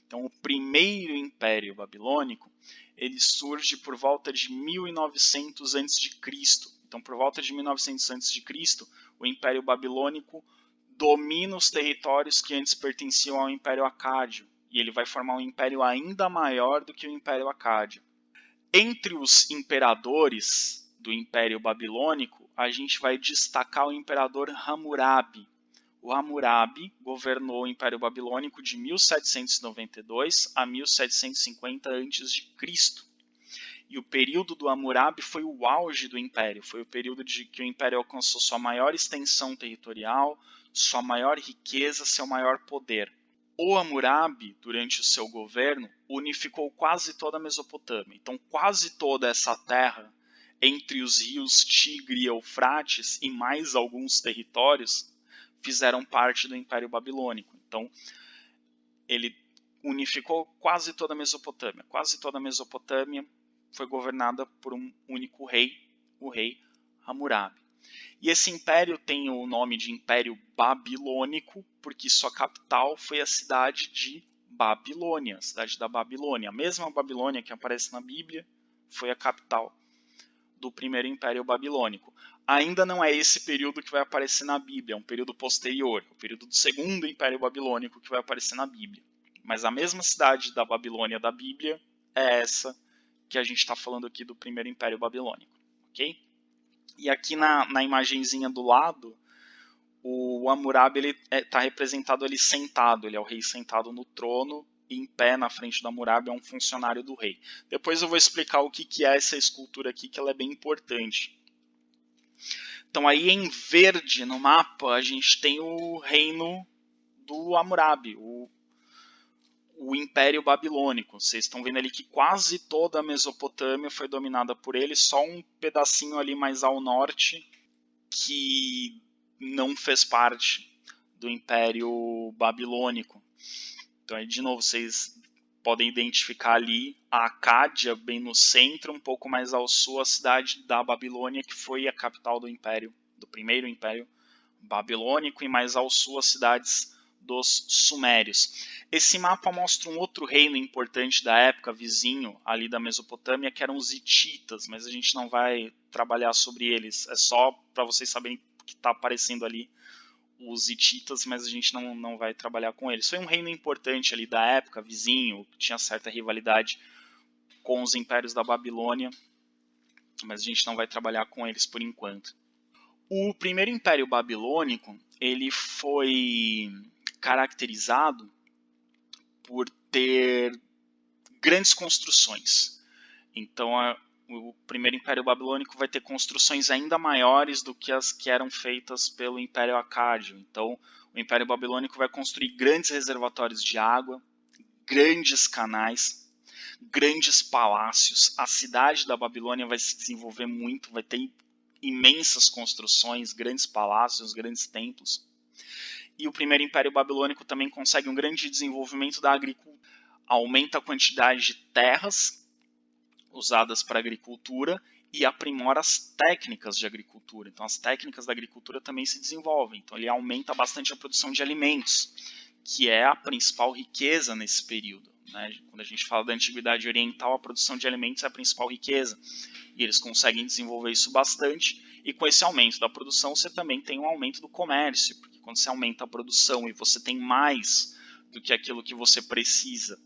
Então, o primeiro Império Babilônico, ele surge por volta de 1900 a.C. Então, por volta de 1900 a.C., o Império Babilônico domina os territórios que antes pertenciam ao Império Acádio, e ele vai formar um império ainda maior do que o Império Acádio. Entre os imperadores do Império Babilônico, a gente vai destacar o imperador Hammurabi. O Hammurabi governou o Império Babilônico de 1792 a 1750 a.C. E o período do Hammurabi foi o auge do Império, foi o período de que o Império alcançou sua maior extensão territorial, sua maior riqueza, seu maior poder. O Hammurabi, durante o seu governo, unificou quase toda a Mesopotâmia. Então, quase toda essa terra, entre os rios Tigre e Eufrates, e mais alguns territórios, fizeram parte do Império Babilônico. Então, ele unificou quase toda a Mesopotâmia. Quase toda a Mesopotâmia foi governada por um único rei, o rei Hammurabi. E esse império tem o nome de Império Babilônico, porque sua capital foi a cidade de Babilônia, a cidade da Babilônia. A mesma Babilônia que aparece na Bíblia foi a capital do primeiro Império Babilônico. Ainda não é esse período que vai aparecer na Bíblia, é um período posterior, o período do segundo Império Babilônico que vai aparecer na Bíblia. Mas a mesma cidade da Babilônia da Bíblia é essa que a gente está falando aqui do primeiro Império Babilônico, ok? E aqui na imagenzinha do lado, o Hammurabi está representado ali sentado, ele é o rei sentado no trono, e em pé na frente do Hammurabi é um funcionário do rei. Depois eu vou explicar o que é essa escultura aqui, que ela é bem importante. Então aí em verde no mapa a gente tem o reino do Hammurabi, o Império Babilônico. Vocês estão vendo ali que quase toda a Mesopotâmia foi dominada por ele, só um pedacinho ali mais ao norte que não fez parte do Império Babilônico. Então aí de novo vocês podem identificar ali a Acádia bem no centro, um pouco mais ao sul a cidade da Babilônia, que foi a capital do Império, do primeiro Império Babilônico, e mais ao sul as cidades dos Sumérios. Esse mapa mostra um outro reino importante da época, vizinho ali da Mesopotâmia, que eram os hititas, mas a gente não vai trabalhar sobre eles, é só para vocês saberem que está aparecendo ali os hititas, mas a gente não vai trabalhar com eles. Foi um reino importante ali da época, vizinho, que tinha certa rivalidade com os impérios da Babilônia, mas a gente não vai trabalhar com eles por enquanto. O primeiro Império Babilônico, ele foi caracterizado por ter grandes construções. Então, o primeiro Império Babilônico vai ter construções ainda maiores do que as que eram feitas pelo Império Acádio. Então, o Império Babilônico vai construir grandes reservatórios de água, grandes canais, grandes palácios. A cidade da Babilônia vai se desenvolver muito, vai ter imensas construções, grandes palácios, grandes templos. E o primeiro Império Babilônico também consegue um grande desenvolvimento da agricultura. Aumenta a quantidade de terras usadas para agricultura e aprimora as técnicas de agricultura. Então as técnicas da agricultura também se desenvolvem. Então ele aumenta bastante a produção de alimentos, que é a principal riqueza nesse período, né? Quando a gente fala da Antiguidade Oriental, a produção de alimentos é a principal riqueza. E eles conseguem desenvolver isso bastante. E com esse aumento da produção, você também tem um aumento do comércio. Porque quando você aumenta a produção e você tem mais do que aquilo que você precisa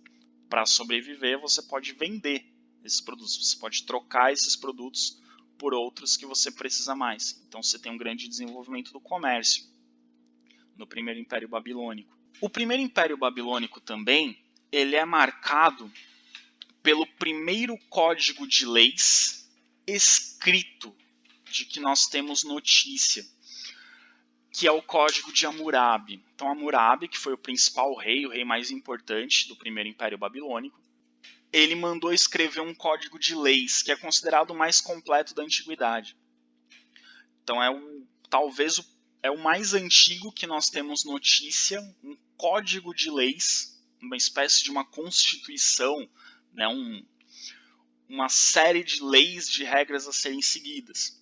para sobreviver, você pode vender esses produtos. Você pode trocar esses produtos por outros que você precisa mais. Então você tem um grande desenvolvimento do comércio no primeiro Império Babilônico. O primeiro Império Babilônico também, ele é marcado pelo primeiro código de leis escrito de que nós temos notícia, que é o Código de Hammurabi. Então Hammurabi, que foi o principal rei, o rei mais importante do primeiro Império Babilônico, ele mandou escrever um código de leis, que é considerado o mais completo da antiguidade. Então talvez é o mais antigo que nós temos notícia, um código de leis, uma espécie de uma constituição, né, uma série de leis, de regras a serem seguidas.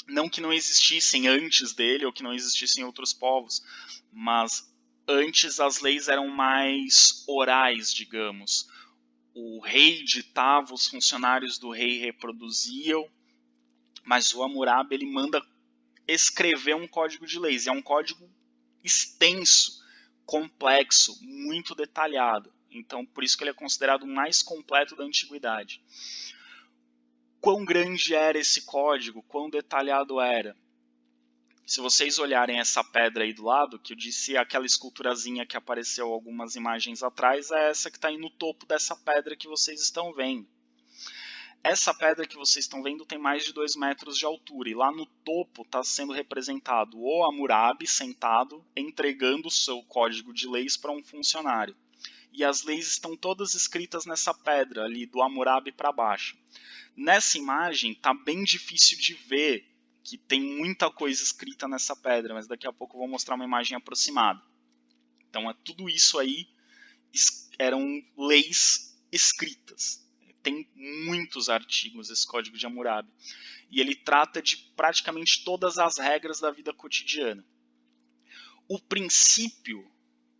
Não que não existissem antes dele ou que não existissem outros povos, mas Antes as leis eram mais orais, digamos. O rei ditava, os funcionários do rei reproduziam, mas o Hammurabi ele manda escrever um código de leis. E é um código extenso, complexo, muito detalhado. Então, por isso que ele é considerado o mais completo da antiguidade. Quão grande era esse código? Quão detalhado era? Se vocês olharem essa pedra aí do lado, que eu disse aquela esculturazinha que apareceu algumas imagens atrás, é essa que está aí no topo dessa pedra que vocês estão vendo. Essa pedra que vocês estão vendo tem mais de 2 metros de altura, e lá no topo está sendo representado o Hammurabi sentado, entregando o seu código de leis para um funcionário. E as leis estão todas escritas nessa pedra ali, do Hammurabi para baixo. Nessa imagem está bem difícil de ver que tem muita coisa escrita nessa pedra, mas daqui a pouco eu vou mostrar uma imagem aproximada. Então, tudo isso aí eram leis escritas. Tem muitos artigos esse Código de Hammurabi. E ele trata de praticamente todas as regras da vida cotidiana. O princípio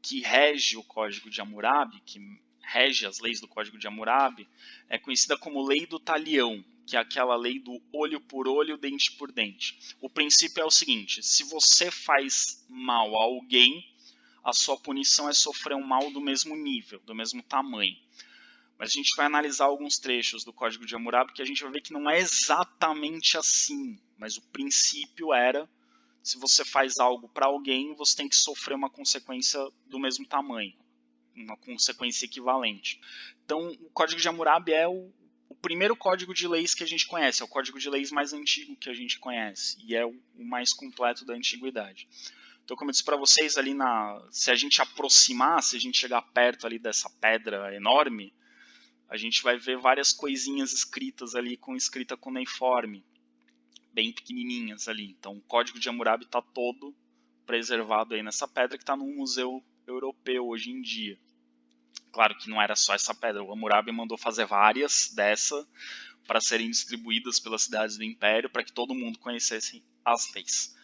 que rege o Código de Hammurabi, que rege as leis do Código de Hammurabi, é conhecida como Lei do Talião, que é aquela lei do olho por olho, dente por dente. O princípio é o seguinte: se você faz mal a alguém, a sua punição é sofrer um mal do mesmo nível, do mesmo tamanho. Mas a gente vai analisar alguns trechos do Código de Hammurabi que a gente vai ver que não é exatamente assim, mas o princípio era: se você faz algo para alguém, você tem que sofrer uma consequência do mesmo tamanho, uma consequência equivalente. Então, o Código de Hammurabi é o primeiro código de leis que a gente conhece, é o código de leis mais antigo que a gente conhece, e é o mais completo da antiguidade. Então, como eu disse para vocês, ali se a gente aproximar, se a gente chegar perto ali dessa pedra enorme, a gente vai ver várias coisinhas escritas ali com escrita cuneiforme, bem pequenininhas ali. Então, o Código de Hammurabi está todo preservado aí nessa pedra que está num museu europeu hoje em dia. Claro que não era só essa pedra, o Hammurabi mandou fazer várias dessa para serem distribuídas pelas cidades do Império, para que todo mundo conhecesse as leis.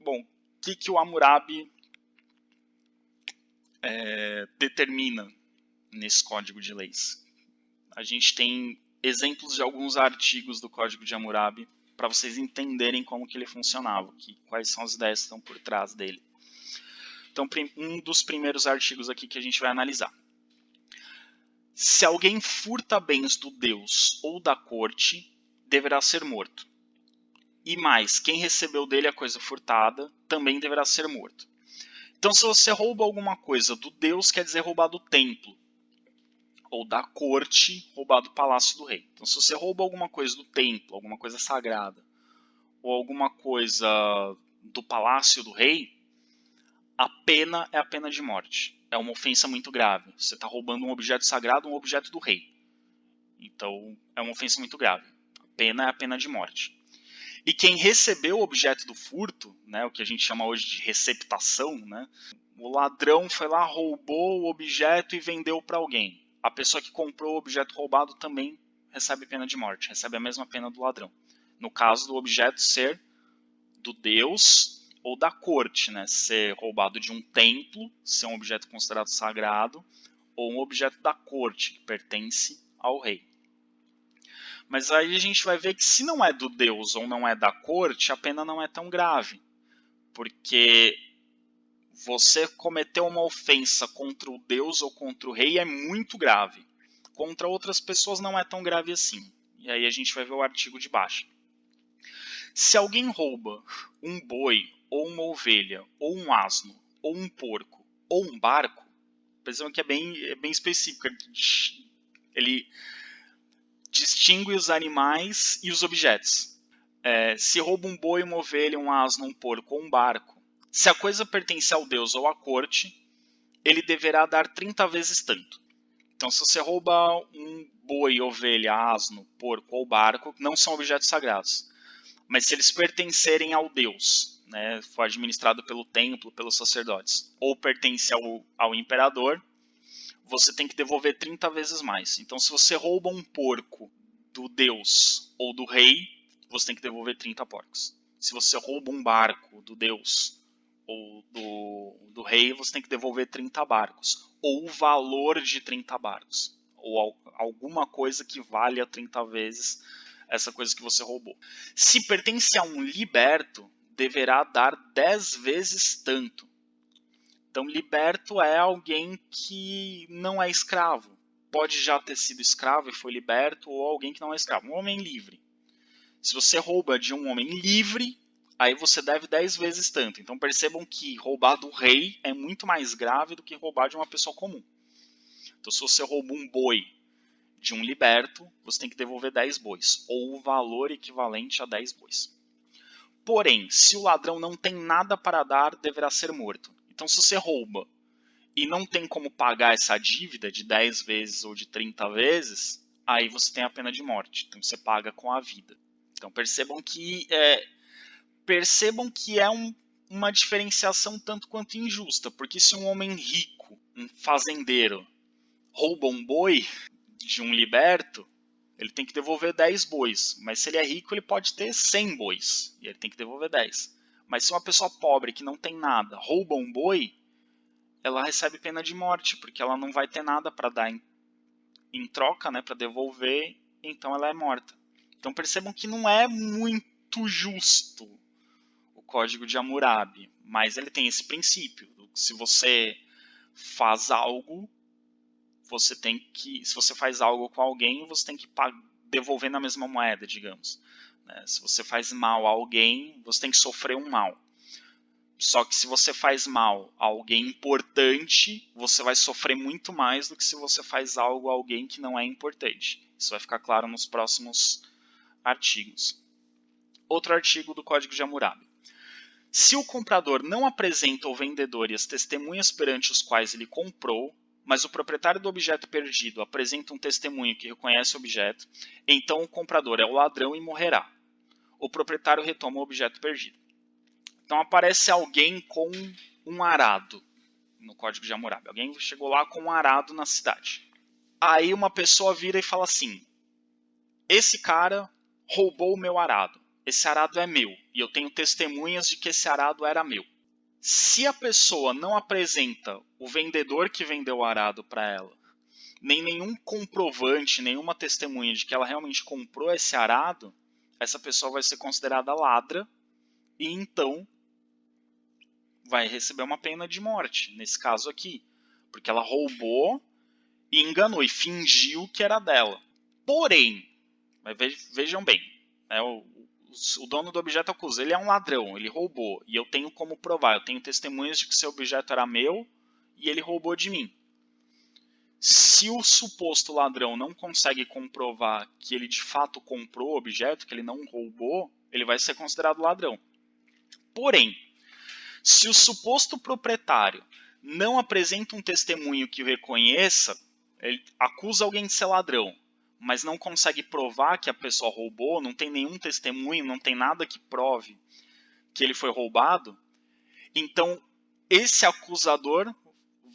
Bom, o que o Hammurabi determina nesse Código de Leis? A gente tem exemplos de alguns artigos do Código de Hammurabi para vocês entenderem como que ele funcionava, quais são as ideias que estão por trás dele. Então, um dos primeiros artigos aqui que a gente vai analisar. Se alguém furta bens do Deus ou da corte, deverá ser morto. E mais, quem recebeu dele a coisa furtada também deverá ser morto. Então, se você rouba alguma coisa do Deus, quer dizer roubar do templo. Ou da corte, roubar do palácio do rei. Então, se você rouba alguma coisa do templo, alguma coisa sagrada, ou alguma coisa do palácio do rei, a pena é a pena de morte. É uma ofensa muito grave. Você está roubando um objeto sagrado, um objeto do rei. Então, é uma ofensa muito grave. A pena é a pena de morte. E quem recebeu o objeto do furto, né, o que a gente chama hoje de receptação, né, o ladrão foi lá, roubou o objeto e vendeu para alguém. A pessoa que comprou o objeto roubado também recebe pena de morte, recebe a mesma pena do ladrão. No caso do objeto ser do Deus ou da corte, né, ser roubado de um templo, ser um objeto considerado sagrado, ou um objeto da corte, que pertence ao rei. Mas aí a gente vai ver que se não é do Deus ou não é da corte, a pena não é tão grave. Porque você cometeu uma ofensa contra o Deus ou contra o rei é muito grave. Contra outras pessoas não é tão grave assim. E aí a gente vai ver o artigo de baixo. Se alguém rouba um boi, ou uma ovelha, ou um asno, ou um porco, ou um barco, percebam que é bem específico. Ele distingue os animais e os objetos. Se rouba um boi, uma ovelha, um asno, um porco ou um barco, se a coisa pertence ao Deus ou à corte, ele deverá dar 30 vezes tanto. Então, se você rouba um boi, ovelha, asno, porco ou barco, não são objetos sagrados. Mas se eles pertencerem ao Deus, né, for administrado pelo templo, pelos sacerdotes, ou pertence ao imperador, você tem que devolver 30 vezes mais. Então, se você rouba um porco do Deus ou do rei, você tem que devolver 30 porcos. Se você rouba um barco do Deus do rei, você tem que devolver 30 barcos. Ou o valor de 30 barcos. Ou alguma coisa que valha 30 vezes essa coisa que você roubou. Se pertence a um liberto, deverá dar 10 vezes tanto. Então, liberto é alguém que não é escravo. Pode já ter sido escravo e foi liberto, ou alguém que não é escravo. Um homem livre. Se você rouba de um homem livre, aí você deve 10 vezes tanto. Então percebam que roubar do rei é muito mais grave do que roubar de uma pessoa comum. Então se você rouba um boi de um liberto, você tem que devolver 10 bois, ou o valor equivalente a 10 bois. Porém, se o ladrão não tem nada para dar, deverá ser morto. Então se você rouba e não tem como pagar essa dívida de 10 vezes ou de 30 vezes, aí você tem a pena de morte. Então você paga com a vida. Então percebam que é uma diferenciação tanto quanto injusta, porque se um homem rico, um fazendeiro, rouba um boi de um liberto, ele tem que devolver 10 bois, mas se ele é rico ele pode ter 100 bois, e ele tem que devolver 10. Mas se uma pessoa pobre que não tem nada rouba um boi, ela recebe pena de morte, porque ela não vai ter nada para dar em troca, né, para devolver, então ela é morta. Então percebam que não é muito justo o Código de Hammurabi, mas ele tem esse princípio. Se você faz algo, se você faz algo com alguém, você tem que devolver na mesma moeda, digamos. Se você faz mal a alguém, você tem que sofrer um mal. Só que se você faz mal a alguém importante, você vai sofrer muito mais do que se você faz algo a alguém que não é importante. Isso vai ficar claro nos próximos artigos. Outro artigo do Código de Hammurabi. Se o comprador não apresenta ao vendedor e as testemunhas perante os quais ele comprou, mas o proprietário do objeto perdido apresenta um testemunho que reconhece o objeto, então o comprador é o ladrão e morrerá. O proprietário retoma o objeto perdido. Então aparece alguém com um arado no Código de Hammurabi. Alguém chegou lá com um arado na cidade. Aí uma pessoa vira e fala assim: esse cara roubou o meu arado. Esse arado é meu. E eu tenho testemunhas de que esse arado era meu. Se a pessoa não apresenta o vendedor que vendeu o arado para ela, nem nenhum comprovante, nenhuma testemunha de que ela realmente comprou esse arado, essa pessoa vai ser considerada ladra e então vai receber uma pena de morte, nesse caso aqui. Porque ela roubou e enganou e fingiu que era dela. Porém, vejam bem, o dono do objeto acusa, ele é um ladrão, ele roubou, e eu tenho como provar, eu tenho testemunhas de que seu objeto era meu e ele roubou de mim. Se o suposto ladrão não consegue comprovar que ele de fato comprou o objeto, que ele não roubou, ele vai ser considerado ladrão. Porém, se o suposto proprietário não apresenta um testemunho que o reconheça, ele acusa alguém de ser ladrão, mas não consegue provar que a pessoa roubou, não tem nenhum testemunho, não tem nada que prove que ele foi roubado, então esse acusador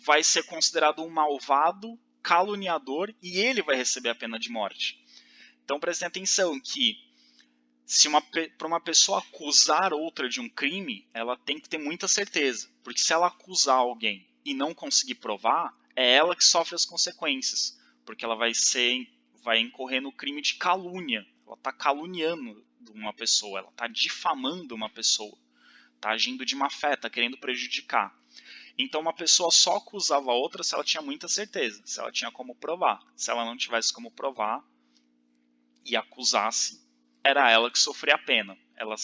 vai ser considerado um malvado, caluniador, e ele vai receber a pena de morte. Então prestem atenção que se para uma pessoa acusar outra de um crime, ela tem que ter muita certeza, porque se ela acusar alguém e não conseguir provar, é ela que sofre as consequências, porque ela vai incorrer no crime de calúnia. Ela está caluniando uma pessoa, ela está difamando uma pessoa, está agindo de má fé, está querendo prejudicar. Então uma pessoa só acusava a outra se ela tinha muita certeza, se ela tinha como provar. Se ela não tivesse como provar e acusasse, era ela que sofria a pena. Ela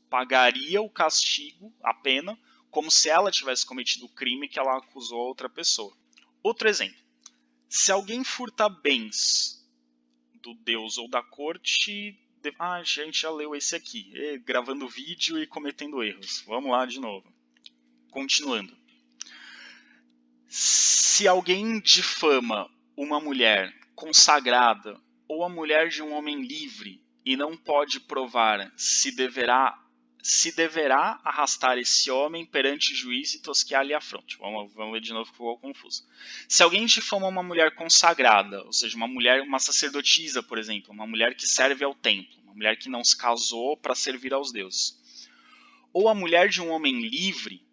pagaria o castigo, a pena, como se ela tivesse cometido o crime que ela acusou a outra pessoa. Outro exemplo. Se alguém furta bens do deus ou da corte... a gente já leu esse aqui. Gravando vídeo e cometendo erros. Vamos lá de novo. Continuando. Se alguém difama uma mulher consagrada ou a mulher de um homem livre e não pode provar se deverá arrastar esse homem perante o juiz e tosquear-lhe a fronte. Vamos ver de novo que ficou confuso. Se alguém difama uma mulher consagrada, ou seja, uma sacerdotisa, por exemplo, uma mulher que serve ao templo, uma mulher que não se casou para servir aos deuses, ou a mulher de um homem livre,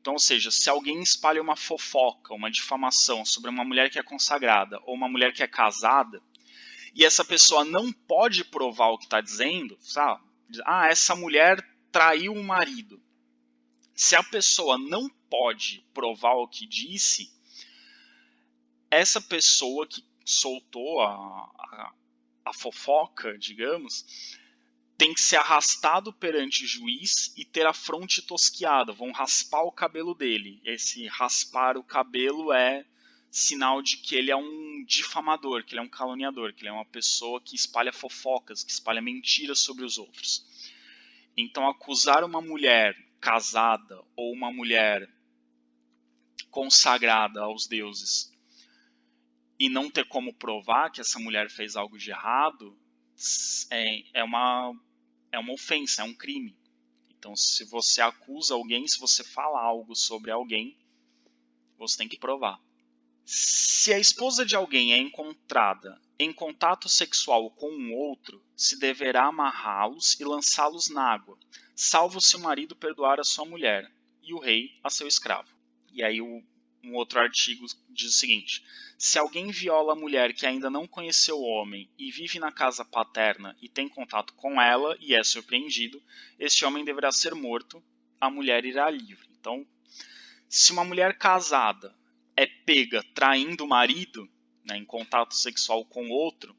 Então, ou seja, se alguém espalha uma fofoca, uma difamação sobre uma mulher que é consagrada ou uma mulher que é casada, e essa pessoa não pode provar o que está dizendo, sabe? Ah, essa mulher traiu o marido. Se a pessoa não pode provar o que disse, essa pessoa que soltou a fofoca, digamos, tem que ser arrastado perante o juiz e ter a fronte tosquiada. Vão raspar o cabelo dele. Esse raspar o cabelo é sinal de que ele é um difamador, que ele é um caluniador, que ele é uma pessoa que espalha fofocas, que espalha mentiras sobre os outros. Então, acusar uma mulher casada ou uma mulher consagrada aos deuses e não ter como provar que essa mulher fez algo de errado é uma ofensa, é um crime. Então, se você acusa alguém, se você fala algo sobre alguém, você tem que provar. Se a esposa de alguém é encontrada em contato sexual com um outro, se deverá amarrá-los e lançá-los na água, salvo se o marido perdoar a sua mulher e o rei a seu escravo. E aí um outro artigo diz o seguinte: se alguém viola a mulher que ainda não conheceu o homem e vive na casa paterna e tem contato com ela e é surpreendido, este homem deverá ser morto, a mulher irá livre. Então, se uma mulher casada é pega traindo o marido, né, em contato sexual com outro,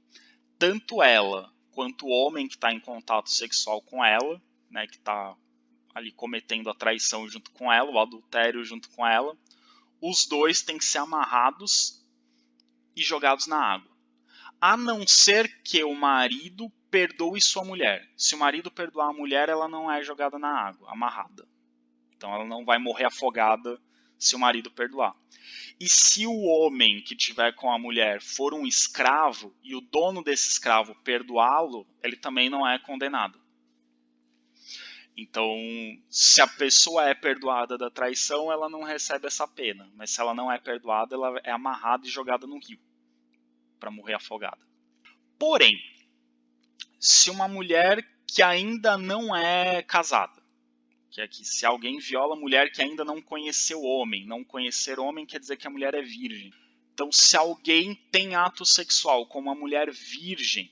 tanto ela quanto o homem que está em contato sexual com ela, né, que está ali cometendo a traição junto com ela, o adultério junto com ela, os dois têm que ser amarrados e jogados na água. A não ser que o marido perdoe sua mulher. Se o marido perdoar a mulher, ela não é jogada na água, amarrada. Então ela não vai morrer afogada se o marido perdoar. E se o homem que tiver com a mulher for um escravo e o dono desse escravo perdoá-lo, ele também não é condenado. Então, se a pessoa é perdoada da traição, ela não recebe essa pena. Mas se ela não é perdoada, ela é amarrada e jogada no rio para morrer afogada. Porém, se uma mulher que ainda não é casada, que é que se alguém viola a mulher que ainda não conheceu o homem, não conhecer o homem quer dizer que a mulher é virgem. Então, se alguém tem ato sexual com uma mulher virgem,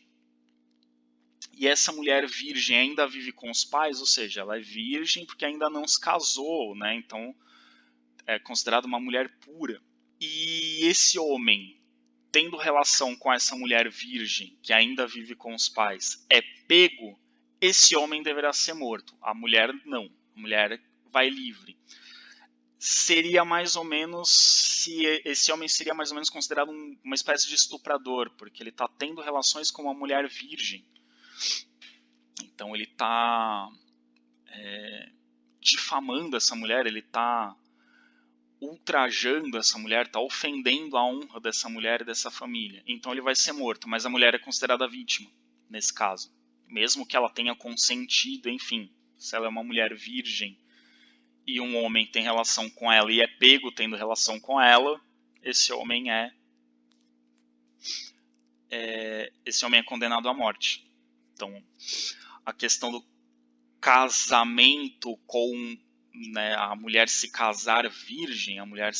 e essa mulher virgem ainda vive com os pais, ou seja, ela é virgem porque ainda não se casou, né? Então é considerada uma mulher pura. E esse homem, tendo relação com essa mulher virgem, que ainda vive com os pais, é pego, esse homem deverá ser morto. A mulher não. A mulher vai livre. Seria mais ou menos, se esse homem seria mais ou menos considerado uma espécie de estuprador, porque ele está tendo relações com uma mulher virgem. Então ele está difamando essa mulher, ele está ultrajando essa mulher, está ofendendo a honra dessa mulher e dessa família. Então ele vai ser morto, mas a mulher é considerada vítima, nesse caso. Mesmo que ela tenha consentido, enfim, se ela é uma mulher virgem e um homem tem relação com ela e é pego tendo relação com ela, esse homem é condenado à morte. Então, a questão do casamento com, né, a mulher se casar virgem, a mulher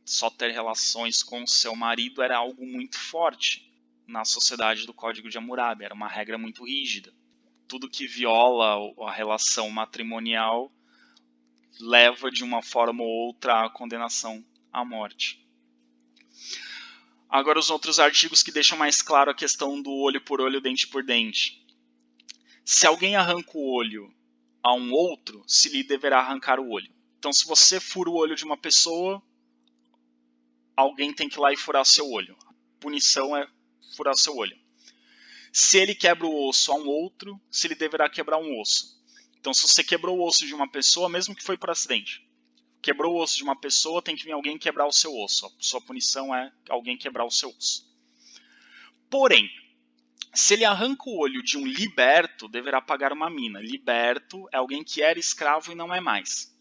só ter relações com seu marido era algo muito forte na sociedade do Código de Hammurabi, era uma regra muito rígida. Tudo que viola a relação matrimonial leva de uma forma ou outra à condenação à morte. Agora os outros artigos que deixam mais claro a questão do olho por olho, dente por dente. Se alguém arranca o olho a um outro, se lhe deverá arrancar o olho. Então, se você fura o olho de uma pessoa, alguém tem que ir lá e furar seu olho. A punição é furar seu olho. Se ele quebra o osso a um outro, se lhe deverá quebrar um osso. Então, se você quebrou o osso de uma pessoa, mesmo que foi por acidente, quebrou o osso de uma pessoa, tem que vir alguém quebrar o seu osso. A sua punição é alguém quebrar o seu osso. Porém, se ele arranca o olho de um liberto, deverá pagar uma mina. Liberto é alguém que era escravo e não é mais.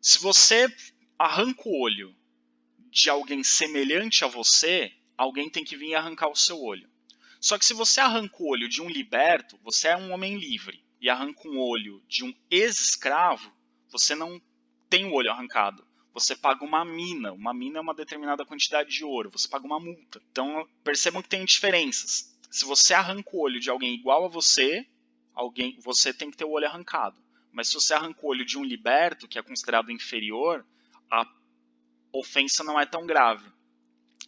Se você arranca o olho de alguém semelhante a você, alguém tem que vir e arrancar o seu olho. Só que se você arranca o olho de um liberto, você é um homem livre, e arranca um olho de um ex-escravo, você não tem o olho arrancado. Você paga uma mina é uma determinada quantidade de ouro, você paga uma multa. Então percebam que tem diferenças. Se você arranca o olho de alguém igual a você, você tem que ter o olho arrancado. Mas se você arranca o olho de um liberto, que é considerado inferior, a ofensa não é tão grave.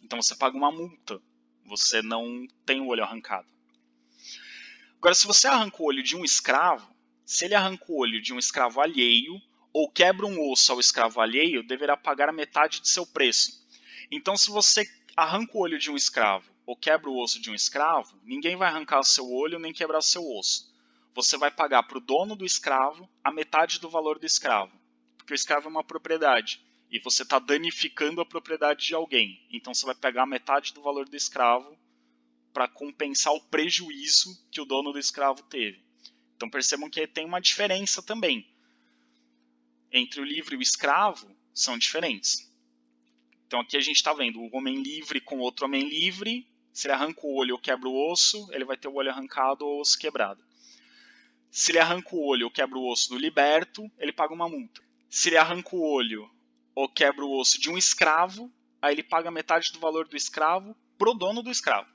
Então você paga uma multa, você não tem o olho arrancado. Agora, se você arranca o olho de um escravo, se ele arranca o olho de um escravo alheio, ou quebra um osso ao escravo alheio, deverá pagar a metade de seu preço. Então, se você arranca o olho de um escravo, ou quebra o osso de um escravo, ninguém vai arrancar o seu olho nem quebrar o seu osso. Você vai pagar para o dono do escravo a metade do valor do escravo, porque o escravo é uma propriedade, e você está danificando a propriedade de alguém. Então, você vai pegar a metade do valor do escravo para compensar o prejuízo que o dono do escravo teve. Então percebam que tem uma diferença também. Entre o livre e o escravo são diferentes. Então aqui a gente está vendo o homem livre com outro homem livre. Se ele arranca o olho ou quebra o osso, ele vai ter o olho arrancado ou o osso quebrado. Se ele arranca o olho ou quebra o osso do liberto, ele paga uma multa. Se ele arranca o olho ou quebra o osso de um escravo, aí ele paga metade do valor do escravo pro dono do escravo.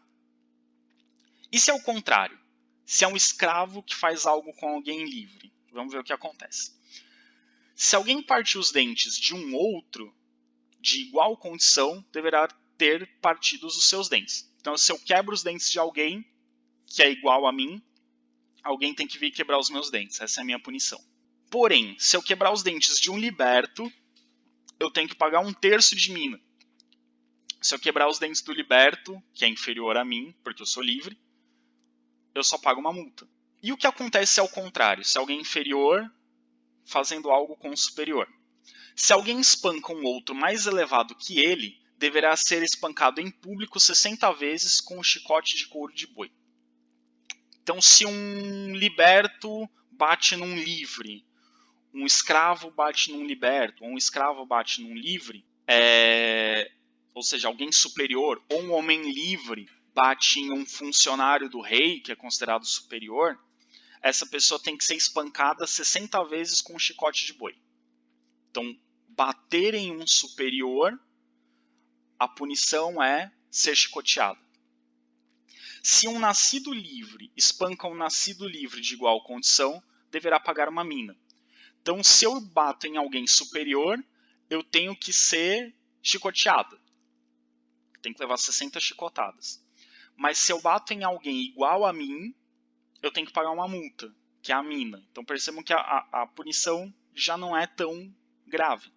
E se é o contrário? Se é um escravo que faz algo com alguém livre? Vamos ver o que acontece. Se alguém partir os dentes de um outro, de igual condição, deverá ter partido os seus dentes. Então, se eu quebro os dentes de alguém que é igual a mim, alguém tem que vir quebrar os meus dentes. Essa é a minha punição. Porém, se eu quebrar os dentes de um liberto, eu tenho que pagar 1/3 de mina. Se eu quebrar os dentes do liberto, que é inferior a mim, porque eu sou livre, eu só pago uma multa. E o que acontece ao contrário? Se alguém inferior fazendo algo com o superior. Se alguém espanca um outro mais elevado que ele, deverá ser espancado em público 60 vezes com um chicote de couro de boi. Então, se um liberto bate num livre, um escravo bate num liberto, ou um escravo bate num livre, ou seja, alguém superior, ou um homem livre bate em um funcionário do rei, que é considerado superior, essa pessoa tem que ser espancada 60 vezes com um chicote de boi. Então, bater em um superior, a punição é ser chicoteado. Se um nascido livre espanca um nascido livre de igual condição, deverá pagar uma mina. Então, se eu bato em alguém superior, eu tenho que ser chicoteado. Tenho que levar 60 chicotadas. Mas se eu bato em alguém igual a mim, eu tenho que pagar uma multa, que é a mina. Então percebam que a punição já não é tão grave.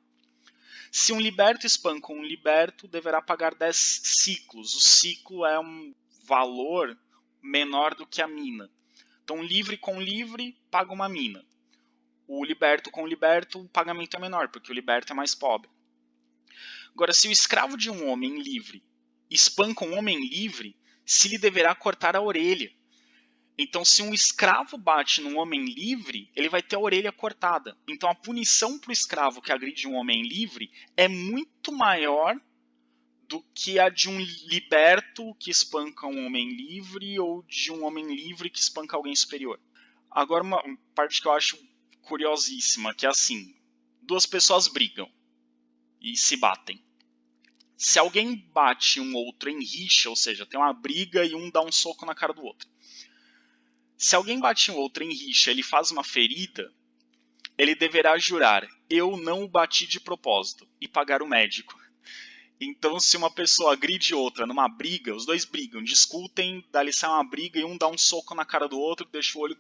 Se um liberto espanca um liberto, deverá pagar 10 ciclos. O ciclo é um valor menor do que a mina. Então livre com livre, paga uma mina. O liberto com liberto, o pagamento é menor, porque o liberto é mais pobre. Agora, se o escravo de um homem livre espanca um homem livre, se lhe deverá cortar a orelha. Então, se um escravo bate num homem livre, ele vai ter a orelha cortada. Então, a punição para o escravo que agride um homem livre é muito maior do que a de um liberto que espanca um homem livre ou de um homem livre que espanca alguém superior. Agora, uma parte que eu acho curiosíssima, que é assim, duas pessoas brigam e se batem. Se alguém bate um outro em rixa, ou seja, tem uma briga e um dá um soco na cara do outro. Se alguém bate um outro em rixa, ele faz uma ferida, ele deverá jurar, eu não o bati de propósito, e pagar o médico. Então, se uma pessoa agride outra numa briga, os dois brigam, discutem, dali sai uma briga e um dá um soco na cara do outro, deixa o olho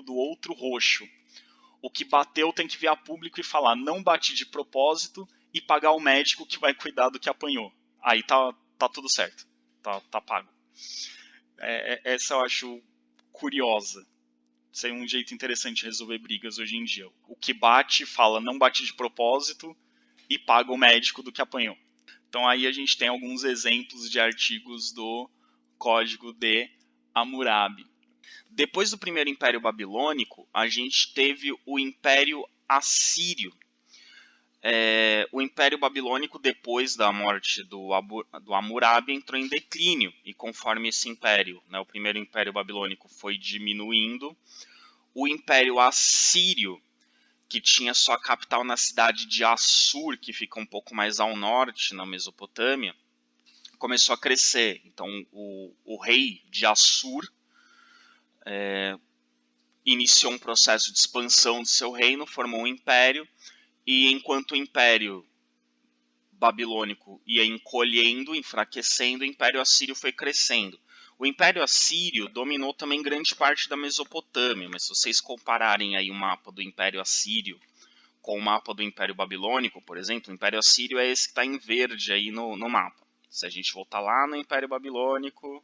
do outro roxo. O que bateu tem que vir a público e falar, não bati de propósito, e pagar o médico que vai cuidar do que apanhou. Aí tá tudo certo, tá pago. Essa eu acho curiosa. Isso é um jeito interessante de resolver brigas hoje em dia. O que bate fala não bate de propósito e paga o médico do que apanhou. Então aí a gente tem alguns exemplos de artigos do Código de Hammurabi. Depois do primeiro Império Babilônico, a gente teve o Império Assírio. O Império Babilônico, depois da morte do Hammurabi, entrou em declínio. E conforme esse império, o primeiro Império Babilônico foi diminuindo, o Império Assírio, que tinha sua capital na cidade de Assur, que fica um pouco mais ao norte, na Mesopotâmia, começou a crescer. Então, o rei de Assur iniciou um processo de expansão de seu reino, formou um império, e enquanto o império babilônico ia encolhendo, enfraquecendo, o Império Assírio foi crescendo. O Império Assírio dominou também grande parte da Mesopotâmia, mas se vocês compararem aí o mapa do Império Assírio com o mapa do Império Babilônico, por exemplo, o Império Assírio é esse que está em verde aí no mapa. Se a gente voltar lá no Império Babilônico,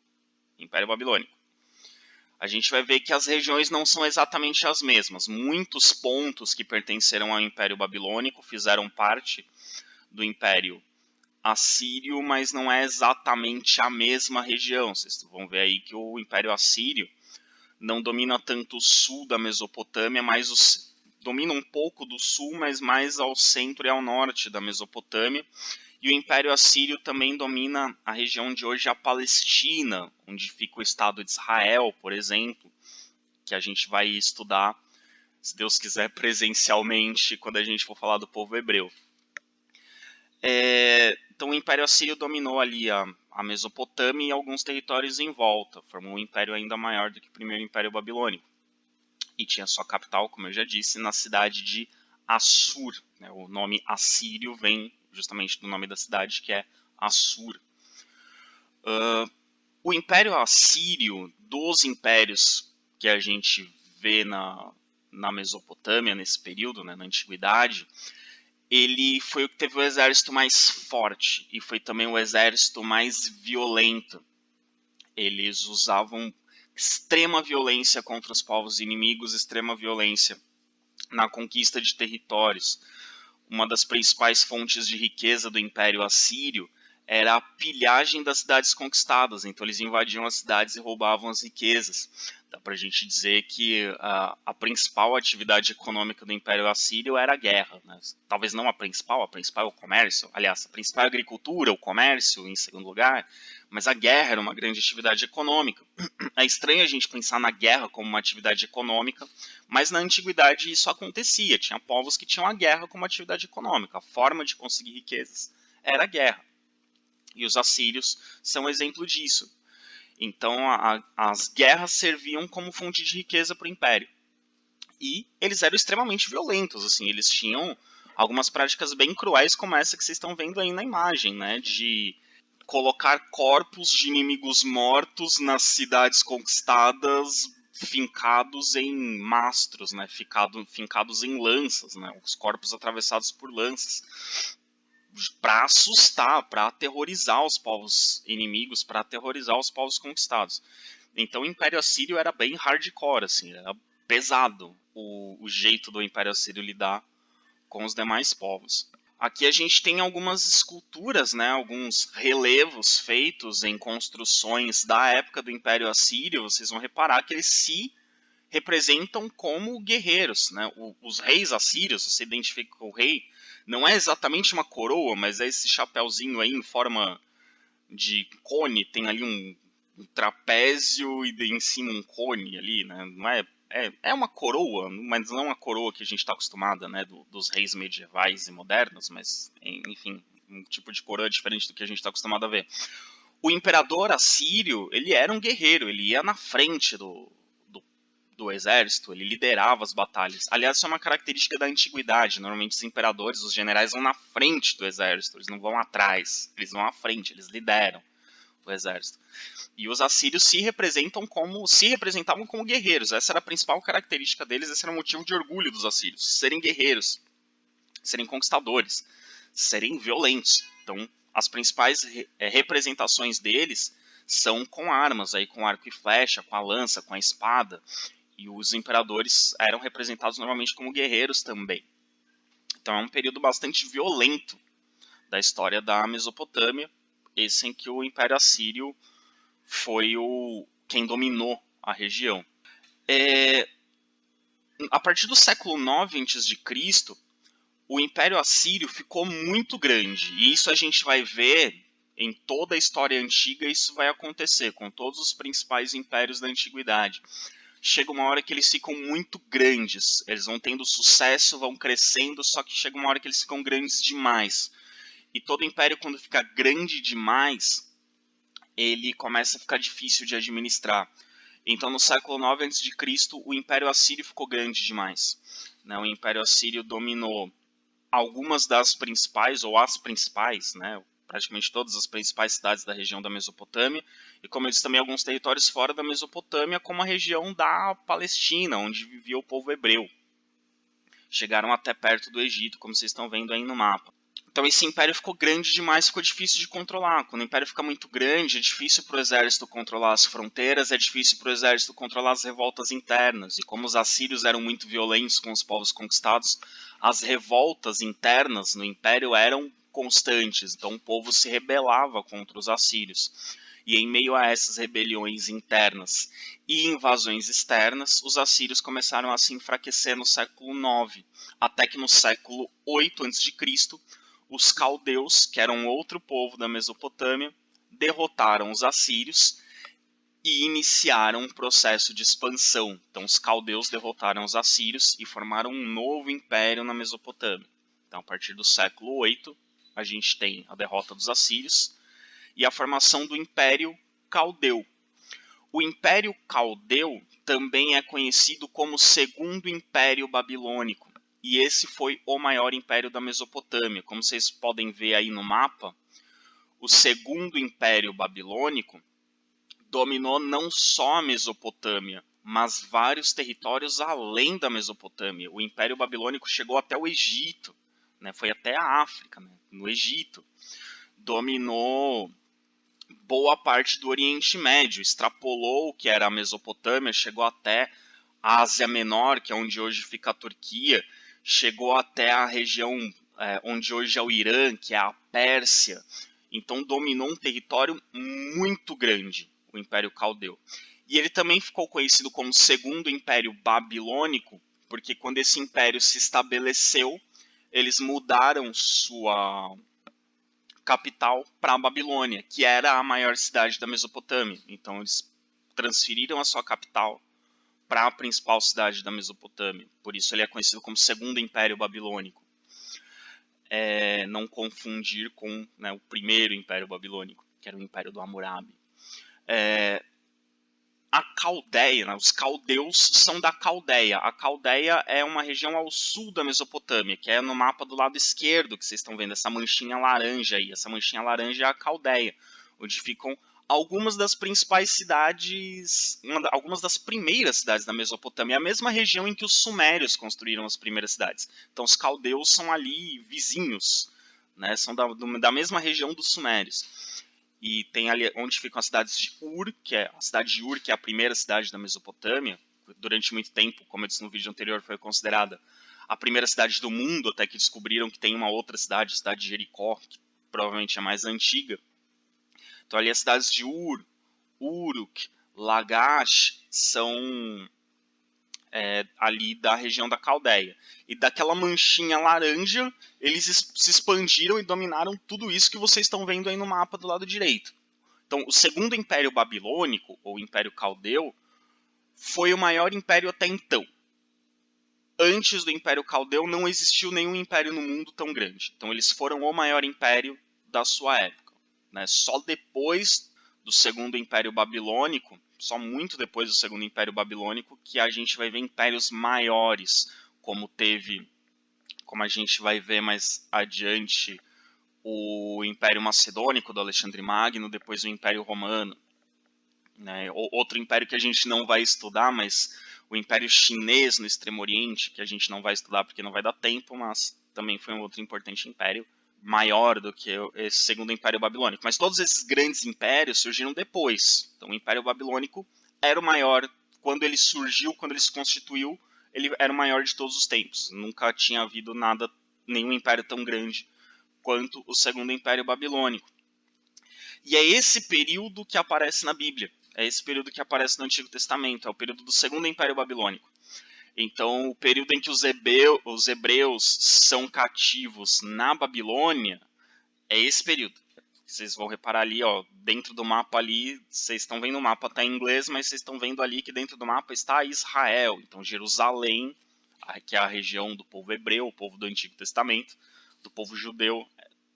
a gente vai ver que as regiões não são exatamente as mesmas. Muitos pontos que pertenceram ao Império Babilônico fizeram parte do Império Assírio, mas não é exatamente a mesma região. Vocês vão ver aí que o Império Assírio não domina tanto o sul da Mesopotâmia, mas domina um pouco do sul, mas mais ao centro e ao norte da Mesopotâmia. E o Império Assírio também domina a região de hoje a Palestina, onde fica o Estado de Israel, por exemplo, que a gente vai estudar, se Deus quiser, presencialmente, quando a gente for falar do povo hebreu. Então o Império Assírio dominou ali a Mesopotâmia e alguns territórios em volta, formou um império ainda maior do que o primeiro Império Babilônico. E tinha sua capital, como eu já disse, na cidade de Assur. O nome Assírio vem justamente do nome da cidade, que é Assur. O Império Assírio, dos impérios que a gente vê na Mesopotâmia, nesse período, na Antiguidade, ele foi o que teve o exército mais forte e foi também o exército mais violento. Eles usavam extrema violência contra os povos inimigos, extrema violência na conquista de territórios. Uma das principais fontes de riqueza do Império Assírio era a pilhagem das cidades conquistadas. Então eles invadiam as cidades e roubavam as riquezas. Dá para a gente dizer que a principal atividade econômica do Império Assírio era a guerra. Né? Talvez não a principal é o comércio. Aliás, a principal é a agricultura, o comércio em segundo lugar. Mas a guerra era uma grande atividade econômica. É estranho a gente pensar na guerra como uma atividade econômica, mas na antiguidade isso acontecia. Tinha povos que tinham a guerra como atividade econômica. A forma de conseguir riquezas era a guerra. E os assírios são um exemplo disso. Então as guerras serviam como fonte de riqueza para o império. E eles eram extremamente violentos. Assim, eles tinham algumas práticas bem cruéis, como essa que vocês estão vendo aí na imagem, né, de colocar corpos de inimigos mortos nas cidades conquistadas, fincados em mastros, né, fincados em lanças, né, os corpos atravessados por lanças, para assustar, para aterrorizar os povos inimigos, para aterrorizar os povos conquistados. Então o Império Assírio era bem hardcore, assim, era pesado o jeito do Império Assírio lidar com os demais povos. Aqui a gente tem algumas esculturas, né, alguns relevos feitos em construções da época do Império Assírio. Vocês vão reparar que eles se representam como guerreiros. Né? Os reis assírios, você identifica com o rei, não é exatamente uma coroa, mas é esse chapéuzinho aí em forma de cone, tem ali um trapézio e em cima um cone ali, né? Não é uma coroa, mas não é uma coroa que a gente está acostumada, né, dos reis medievais e modernos, mas, enfim, um tipo de coroa diferente do que a gente está acostumado a ver. O imperador assírio, ele era um guerreiro, ele ia na frente do exército, ele liderava as batalhas. Aliás, isso é uma característica da antiguidade. Normalmente os imperadores, os generais vão na frente do exército, eles não vão atrás, eles vão à frente, eles lideram o exército. E os assírios se representavam como guerreiros. Essa era a principal característica deles, esse era o motivo de orgulho dos assírios, serem guerreiros, serem conquistadores, serem violentos. Então, as principais representações deles são com armas, aí, com arco e flecha, com a lança, com a espada. E os imperadores eram representados normalmente como guerreiros também. Então é um período bastante violento da história da Mesopotâmia, esse em que o Império Assírio foi quem dominou a região. A partir do século IX a.C., o Império Assírio ficou muito grande. E isso a gente vai ver em toda a história antiga, isso vai acontecer com todos os principais impérios da antiguidade. chega uma hora que eles ficam muito grandes. Eles vão tendo sucesso, vão crescendo, só que chega uma hora que eles ficam grandes demais. E todo império, quando fica grande demais, ele começa a ficar difícil de administrar. Então, no século 9 a.C., o Império Assírio ficou grande demais. O Império Assírio dominou algumas das principais, ou as principais, praticamente todas as principais cidades da região da Mesopotâmia, e como eu disse, também alguns territórios fora da Mesopotâmia, como a região da Palestina, onde vivia o povo hebreu. Chegaram até perto do Egito, como vocês estão vendo aí no mapa. Então esse império ficou grande demais, ficou difícil de controlar. Quando o império fica muito grande, é difícil para o exército controlar as fronteiras, é difícil para o exército controlar as revoltas internas. E como os assírios eram muito violentos com os povos conquistados, as revoltas internas no império eram constantes. Então o povo se rebelava contra os assírios. E em meio a essas rebeliões internas e invasões externas, os assírios começaram a se enfraquecer no século IX, até que no século 8 a.C., os caldeus, que eram outro povo da Mesopotâmia, derrotaram os assírios e iniciaram um processo de expansão. Então, os caldeus derrotaram os assírios e formaram um novo império na Mesopotâmia. Então, a partir do século 8, a gente tem a derrota dos assírios e a formação do Império Caldeu. O Império Caldeu também é conhecido como Segundo Império Babilônico. E esse foi o maior império da Mesopotâmia. Como vocês podem ver aí no mapa, o Segundo Império Babilônico dominou não só a Mesopotâmia, mas vários territórios além da Mesopotâmia. O Império Babilônico chegou até o Egito, foi até a África, no Egito. Dominou boa parte do Oriente Médio, extrapolou o que era a Mesopotâmia, chegou até a Ásia Menor, que é onde hoje fica a Turquia, chegou até a região onde hoje é o Irã, que é a Pérsia. Então dominou um território muito grande, o Império Caldeu. E ele também ficou conhecido como Segundo Império Babilônico, porque quando esse império se estabeleceu, eles mudaram sua capital para a Babilônia, que era a maior cidade da Mesopotâmia. Então eles transferiram a sua capital para a principal cidade da Mesopotâmia. Por isso ele é conhecido como Segundo Império Babilônico. Não confundir com o Primeiro Império Babilônico, que era o Império do Hammurabi. A Caldeia, os caldeus são da Caldeia. A Caldeia é uma região ao sul da Mesopotâmia, que é no mapa do lado esquerdo, que vocês estão vendo, essa manchinha laranja aí. Essa manchinha laranja é a Caldeia, onde ficam algumas das principais cidades, algumas das primeiras cidades da Mesopotâmia, a mesma região em que os sumérios construíram as primeiras cidades. Então os caldeus são ali vizinhos, são da mesma região dos sumérios. E tem ali onde ficam as cidades de Ur, que é a cidade de Ur, que é a primeira cidade da Mesopotâmia. Durante muito tempo, como eu disse no vídeo anterior, foi considerada a primeira cidade do mundo, até que descobriram que tem uma outra cidade, a cidade de Jericó, que provavelmente é mais antiga. Então ali as cidades de Ur, Uruk, Lagash são ali da região da Caldeia. E daquela manchinha laranja, eles se expandiram e dominaram tudo isso que vocês estão vendo aí no mapa do lado direito. Então, o Segundo Império Babilônico, ou Império Caldeu, foi o maior império até então. Antes do Império Caldeu, não existiu nenhum império no mundo tão grande. Então, eles foram o maior império da sua época. Só depois do Segundo Império Babilônico, só muito depois do Segundo Império Babilônico, que a gente vai ver impérios maiores, como a gente vai ver mais adiante, o Império Macedônico do Alexandre Magno, depois o Império Romano. Outro império que a gente não vai estudar, mas o Império Chinês no Extremo Oriente, que a gente não vai estudar porque não vai dar tempo, mas também foi um outro importante império, maior do que esse Segundo Império Babilônico. Mas todos esses grandes impérios surgiram depois. Então o Império Babilônico era o maior, quando ele surgiu, quando ele se constituiu, ele era o maior de todos os tempos. Nunca tinha havido nenhum império tão grande quanto o Segundo Império Babilônico. E é esse período que aparece na Bíblia. É esse período que aparece no Antigo Testamento. É o período do Segundo Império Babilônico. Então, o período em que os hebreus são cativos na Babilônia é esse período. Vocês vão reparar ali, ó, dentro do mapa ali, vocês estão vendo o mapa está em inglês, mas vocês estão vendo ali que dentro do mapa está Israel. Então Jerusalém, que é a região do povo hebreu, o povo do Antigo Testamento, do povo judeu,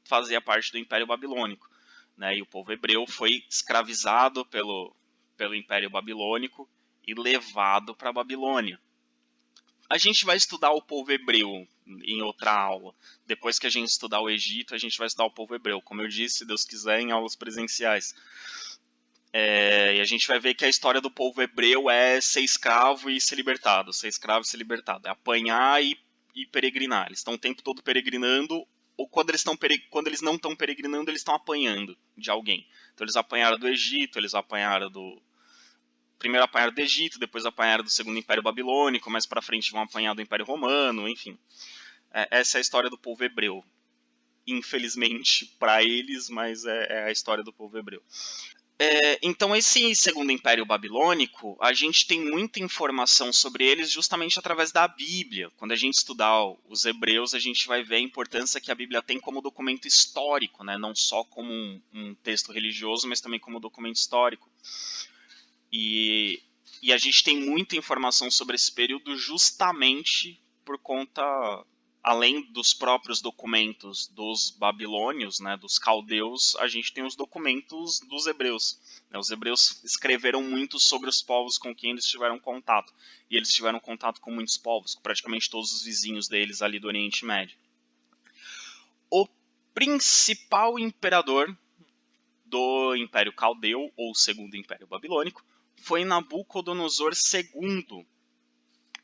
fazia parte do Império Babilônico, né? E o povo hebreu foi escravizado pelo Império Babilônico e levado para a Babilônia. A gente vai estudar o povo hebreu em outra aula. Depois que a gente estudar o Egito, a gente vai estudar o povo hebreu. Como eu disse, se Deus quiser, em aulas presenciais. E a gente vai ver que a história do povo hebreu é ser escravo e ser libertado. Ser escravo e ser libertado. É apanhar e peregrinar. Eles estão o tempo todo peregrinando, ou quando eles não estão peregrinando, eles estão apanhando de alguém. Então eles apanharam do Egito, eles apanharam primeiro apanharam do Egito, depois apanharam do Segundo Império Babilônico, mais para frente vão apanhar do Império Romano, enfim. Essa é a história do povo hebreu. Infelizmente para eles, mas é a história do povo hebreu. Então esse Segundo Império Babilônico, a gente tem muita informação sobre eles justamente através da Bíblia. Quando a gente estudar os hebreus, a gente vai ver a importância que a Bíblia tem como documento histórico, né? Não só como um texto religioso, mas também como documento histórico. E a gente tem muita informação sobre esse período justamente por conta, além dos próprios documentos dos babilônios, né, dos caldeus, a gente tem os documentos dos hebreus. Os hebreus escreveram muito sobre os povos com quem eles tiveram contato. E eles tiveram contato com muitos povos, praticamente todos os vizinhos deles ali do Oriente Médio. O principal imperador do Império Caldeu, ou Segundo Império Babilônico, foi Nabucodonosor II.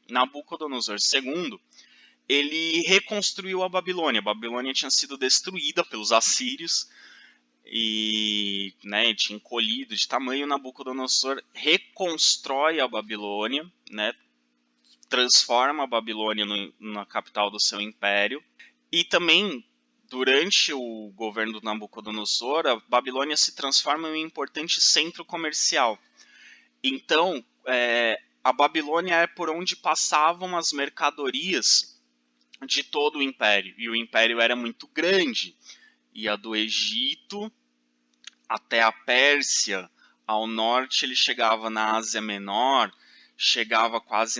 Nabucodonosor II, ele reconstruiu a Babilônia. A Babilônia tinha sido destruída pelos assírios e, né, tinha encolhido de tamanho. Nabucodonosor reconstrói a Babilônia, né, transforma a Babilônia na capital do seu império. E também, durante o governo do Nabucodonosor, a Babilônia se transforma em um importante centro comercial. Então, a Babilônia é por onde passavam as mercadorias de todo o império. E o império era muito grande. Ia do Egito até a Pérsia. Ao norte ele chegava na Ásia Menor, chegava quase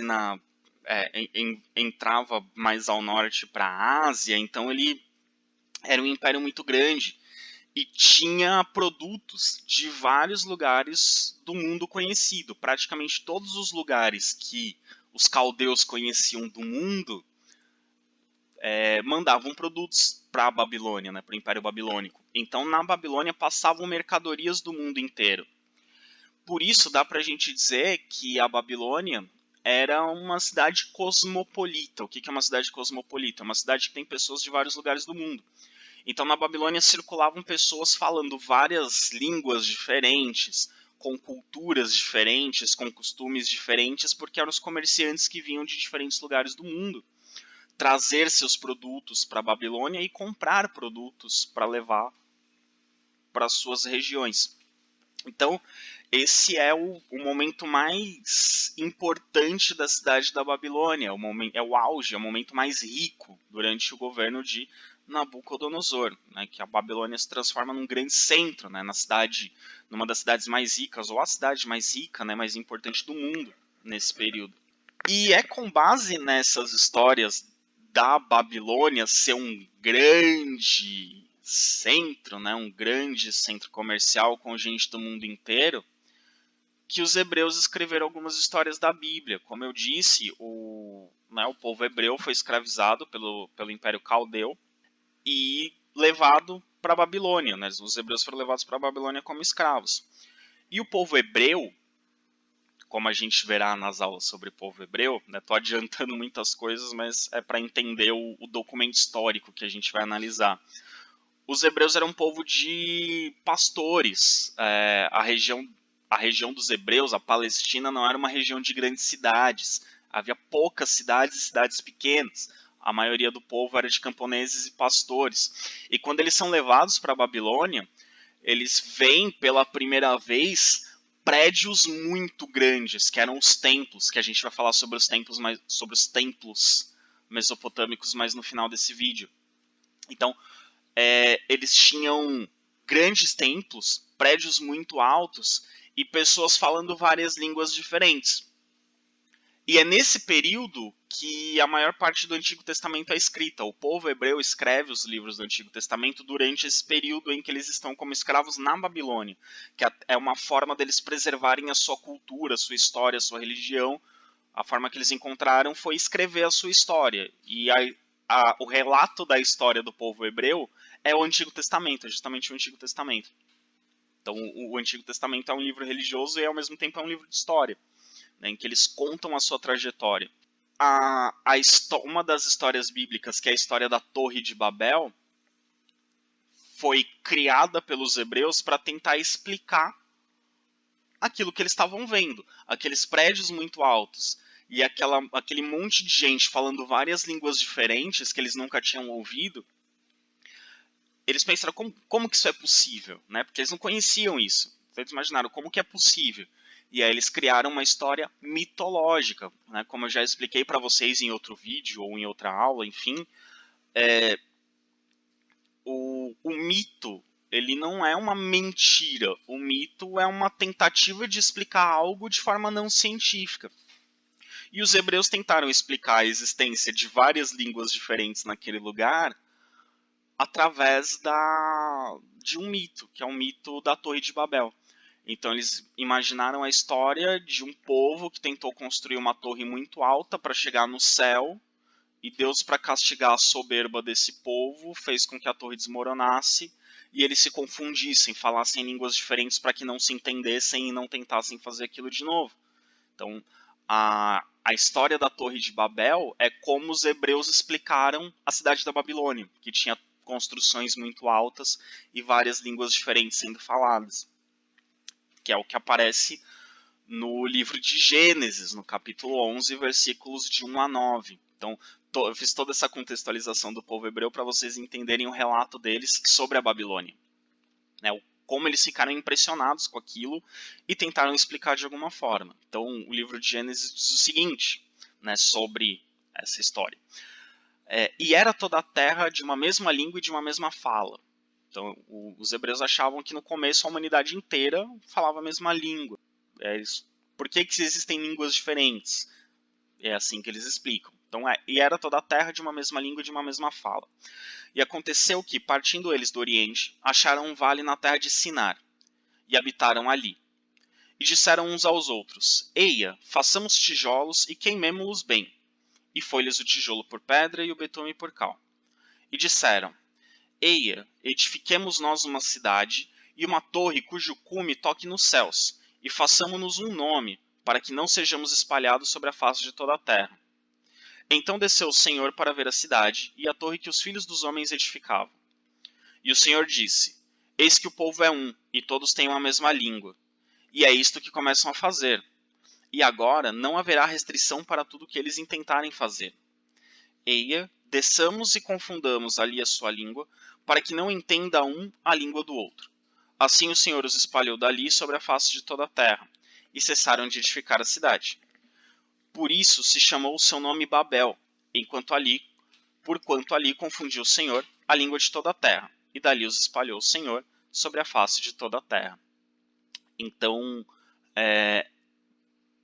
entrava mais ao norte para a Ásia. Então ele era um império muito grande. E tinha produtos de vários lugares do mundo conhecido. Praticamente todos os lugares que os caldeus conheciam do mundo mandavam produtos para a Babilônia, né, para o Império Babilônico. Então, na Babilônia passavam mercadorias do mundo inteiro. Por isso, dá para a gente dizer que a Babilônia era uma cidade cosmopolita. O que é uma cidade cosmopolita? É uma cidade que tem pessoas de vários lugares do mundo. Então, na Babilônia circulavam pessoas falando várias línguas diferentes, com culturas diferentes, com costumes diferentes, porque eram os comerciantes que vinham de diferentes lugares do mundo trazer seus produtos para a Babilônia e comprar produtos para levar para as suas regiões. Então, esse é o momento mais importante da cidade da Babilônia, é o auge, é o momento mais rico durante o governo de Nabucodonosor, né, que a Babilônia se transforma num grande centro, né, numa das cidades mais ricas, ou a cidade mais rica, né, mais importante do mundo nesse período. E é com base nessas histórias da Babilônia ser um grande centro, né, um grande centro comercial com gente do mundo inteiro, que os hebreus escreveram algumas histórias da Bíblia. Como eu disse, o povo hebreu foi escravizado pelo Império Caldeu e levado para a Babilônia. Né? Os hebreus foram levados para a Babilônia como escravos. E o povo hebreu, como a gente verá nas aulas sobre o povo hebreu, estou adiantando muitas coisas, mas é para entender o documento histórico que a gente vai analisar. Os hebreus eram um povo de pastores. A região dos hebreus, a Palestina, não era uma região de grandes cidades. Havia poucas cidades e cidades pequenas. A maioria do povo era de camponeses e pastores. E quando eles são levados para a Babilônia, eles veem pela primeira vez prédios muito grandes, que eram os templos, que a gente vai falar sobre os templos mesopotâmicos mais no final desse vídeo. Então, eles tinham grandes templos, prédios muito altos e pessoas falando várias línguas diferentes. E é nesse período que a maior parte do Antigo Testamento é escrita. O povo hebreu escreve os livros do Antigo Testamento durante esse período em que eles estão como escravos na Babilônia, que é uma forma deles preservarem a sua cultura, a sua história, a sua religião. A forma que eles encontraram foi escrever a sua história. E o relato da história do povo hebreu é o Antigo Testamento, é justamente o Antigo Testamento. Então, o Antigo Testamento é um livro religioso e, ao mesmo tempo, é um livro de história, né, em que eles contam a sua trajetória. Uma das histórias bíblicas, que é a história da Torre de Babel, foi criada pelos hebreus para tentar explicar aquilo que eles estavam vendo. Aqueles prédios muito altos e aquele monte de gente falando várias línguas diferentes que eles nunca tinham ouvido. Eles pensaram, como que isso é possível? Né? Porque eles não conheciam isso. Então eles imaginaram, como que é possível? E aí eles criaram uma história mitológica. Né? Como eu já expliquei para vocês em outro vídeo ou em outra aula, enfim. O mito, ele não é uma mentira. O mito é uma tentativa de explicar algo de forma não científica. E os hebreus tentaram explicar a existência de várias línguas diferentes naquele lugar através de um mito, que é o mito da Torre de Babel. Então eles imaginaram a história de um povo que tentou construir uma torre muito alta para chegar no céu, e Deus, para castigar a soberba desse povo, fez com que a torre desmoronasse e eles se confundissem, falassem línguas diferentes para que não se entendessem e não tentassem fazer aquilo de novo. Então, a história da Torre de Babel é como os hebreus explicaram a cidade da Babilônia, que tinha construções muito altas e várias línguas diferentes sendo faladas, que é o que aparece no livro de Gênesis, no capítulo 11, versículos de 1 a 9. Então, eu fiz toda essa contextualização do povo hebreu para vocês entenderem o relato deles sobre a Babilônia, né? Como eles ficaram impressionados com aquilo e tentaram explicar de alguma forma. Então, o livro de Gênesis diz o seguinte, né, sobre essa história. E era toda a terra de uma mesma língua e de uma mesma fala. Então, os hebreus achavam que no começo a humanidade inteira falava a mesma língua. Por que existem línguas diferentes? É assim que eles explicam. Então, e era toda a terra de uma mesma língua e de uma mesma fala. E aconteceu que, partindo eles do Oriente, acharam um vale na terra de Sinar, e habitaram ali. E disseram uns aos outros, Eia, façamos tijolos e queimemo-los bem. E foi-lhes o tijolo por pedra e o betume por cal. E disseram, Eia, edifiquemos nós uma cidade e uma torre cujo cume toque nos céus, e façamo-nos um nome, para que não sejamos espalhados sobre a face de toda a terra. Então desceu o Senhor para ver a cidade e a torre que os filhos dos homens edificavam. E o Senhor disse, Eis que o povo é um, e todos têm uma mesma língua. E é isto que começam a fazer. E agora não haverá restrição para tudo que eles intentarem fazer. Eia, desçamos e confundamos ali a sua língua, para que não entenda um a língua do outro. Assim o Senhor os espalhou dali sobre a face de toda a terra, e cessaram de edificar a cidade. Por isso se chamou o seu nome Babel, porquanto ali confundiu o Senhor a língua de toda a terra, e dali os espalhou o Senhor sobre a face de toda a terra. Então,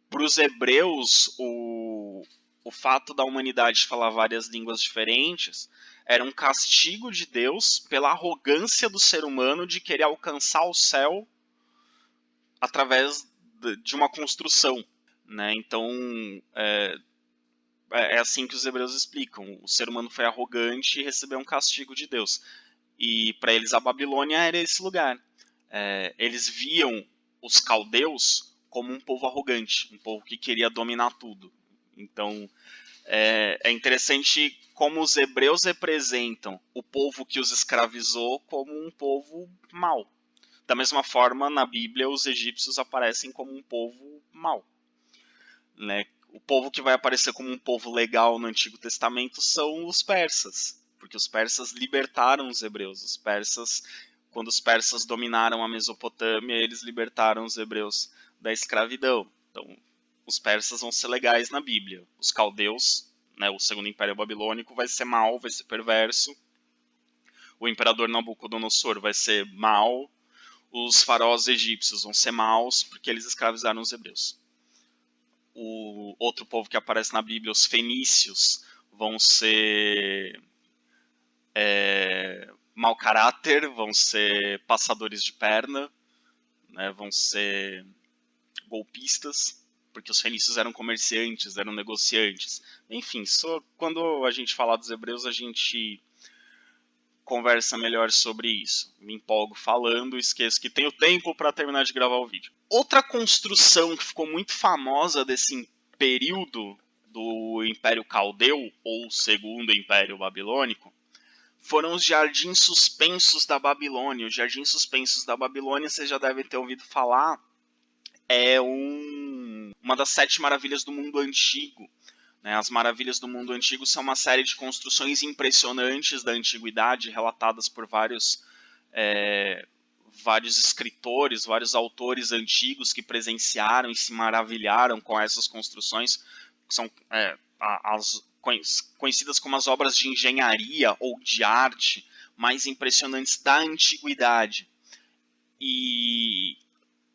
para os hebreus, o fato da humanidade falar várias línguas diferentes era um castigo de Deus pela arrogância do ser humano de querer alcançar o céu através de uma construção, né? Então, é assim que os hebreus explicam. O ser humano foi arrogante e recebeu um castigo de Deus. E para eles a Babilônia era esse lugar. Eles viam os caldeus como um povo arrogante, um povo que queria dominar tudo. Então, é interessante como os hebreus representam o povo que os escravizou como um povo mau. Da mesma forma, na Bíblia, os egípcios aparecem como um povo mau, né? O povo que vai aparecer como um povo legal no Antigo Testamento são os persas, porque os persas libertaram os hebreus. Quando os persas dominaram a Mesopotâmia, eles libertaram os hebreus da escravidão. Então, os persas vão ser legais na Bíblia. Os caldeus, né, o segundo império babilônico, vai ser mau, vai ser perverso. o imperador Nabucodonosor vai ser mau, os faraós egípcios vão ser maus porque eles escravizaram os hebreus. O outro povo que aparece na Bíblia, os fenícios, vão ser mau caráter, vão ser passadores de perna, né, vão ser golpistas, porque os fenícios eram comerciantes, eram negociantes. Enfim, só quando a gente falar dos hebreus, a gente conversa melhor sobre isso. Me empolgo falando, esqueço que tenho tempo para terminar de gravar o vídeo. Outra construção que ficou muito famosa desse período do Império Caldeu, ou Segundo Império Babilônico, foram os Jardins Suspensos da Babilônia. Os Jardins Suspensos da Babilônia, vocês já devem ter ouvido falar, é uma das 7 maravilhas do mundo antigo. As Maravilhas do Mundo Antigo são uma série de construções impressionantes da antiguidade, relatadas por vários escritores, vários autores antigos que presenciaram e se maravilharam com essas construções, que são conhecidas como as obras de engenharia ou de arte mais impressionantes da antiguidade. E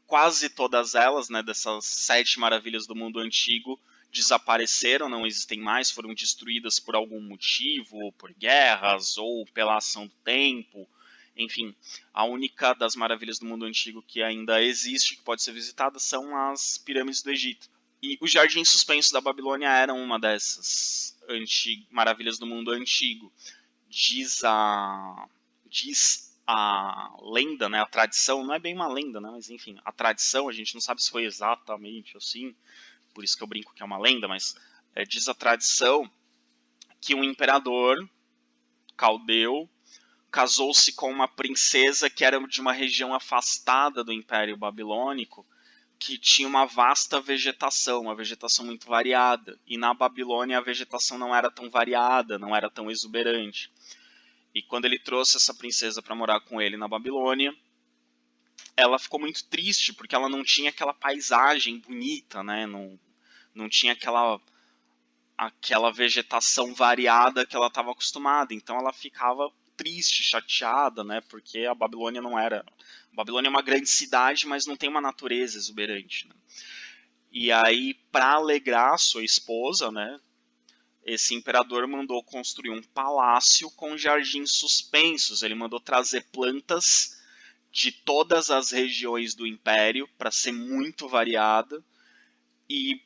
quase todas elas, dessas 7 maravilhas do mundo antigo, desapareceram, não existem mais, foram destruídas por algum motivo, ou por guerras, ou pela ação do tempo. Enfim, a única das maravilhas do mundo antigo que ainda existe, que pode ser visitada, são as pirâmides do Egito. E os Jardins Suspensos da Babilônia eram uma dessas maravilhas do mundo antigo. Diz a lenda, a tradição, não é bem uma lenda, mas enfim, a tradição, a gente não sabe se foi exatamente assim, por isso que eu brinco que é uma lenda, mas diz a tradição que um imperador caldeu casou-se com uma princesa que era de uma região afastada do Império Babilônico, que tinha uma vasta vegetação, uma vegetação muito variada, e na Babilônia a vegetação não era tão variada, não era tão exuberante. E quando ele trouxe essa princesa para morar com ele na Babilônia, ela ficou muito triste, porque ela não tinha aquela paisagem bonita, não tinha aquela vegetação variada que ela estava acostumada. Então ela ficava triste, chateada, porque a Babilônia não era... A Babilônia é uma grande cidade, mas não tem uma natureza exuberante. E aí, para alegrar sua esposa, esse imperador mandou construir um palácio com jardins suspensos. Ele mandou trazer plantas de todas as regiões do império para ser muito variada e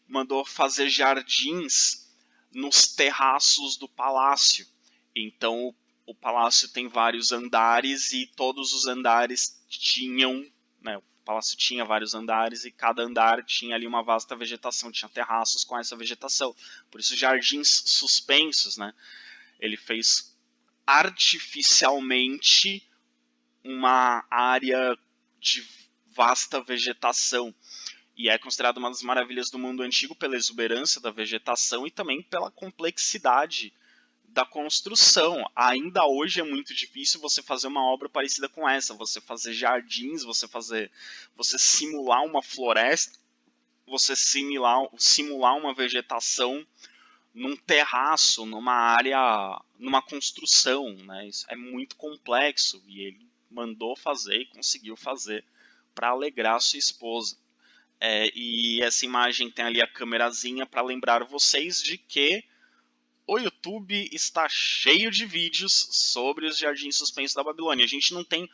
mandou fazer jardins nos terraços do palácio. Então o palácio tem vários andares e todos os andares tinham, o palácio tinha vários andares e cada andar tinha ali uma vasta vegetação, tinha terraços com essa vegetação. Por isso jardins suspensos, Ele fez artificialmente uma área de vasta vegetação. E é considerado uma das maravilhas do mundo antigo pela exuberância da vegetação e também pela complexidade da construção. Ainda hoje é muito difícil você fazer uma obra parecida com essa, você fazer jardins, você simular uma floresta, você simular uma vegetação num terraço, numa área, numa construção, Isso é muito complexo e ele mandou fazer e conseguiu fazer para alegrar sua esposa. E essa imagem tem ali a câmerazinha para lembrar vocês de que o YouTube está cheio de vídeos sobre os jardins suspensos da Babilônia. A gente não tem,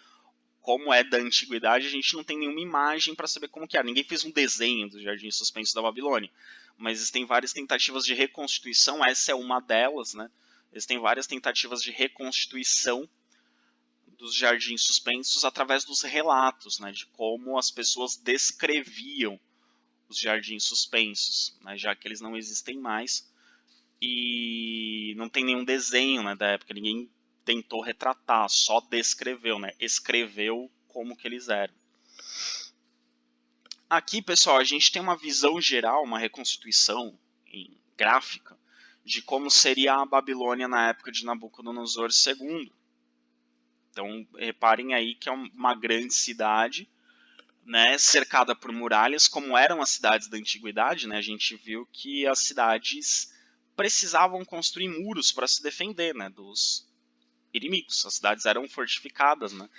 como é da antiguidade, a gente não tem nenhuma imagem para saber como que era. Ninguém fez um desenho dos jardins suspensos da Babilônia. Mas existem várias tentativas de reconstituição, essa é uma delas, Existem várias tentativas de reconstituição dos jardins suspensos através dos relatos, de como as pessoas descreviam os jardins suspensos, já que eles não existem mais e não tem nenhum desenho da época, ninguém tentou retratar, só descreveu, escreveu como que eles eram. Aqui, pessoal, a gente tem uma visão geral, uma reconstituição em gráfica de como seria a Babilônia na época de Nabucodonosor II. Então, reparem aí que é uma grande cidade, cercada por muralhas, como eram as cidades da antiguidade. A gente viu que as cidades precisavam construir muros para se defender dos inimigos. As cidades eram fortificadas, né?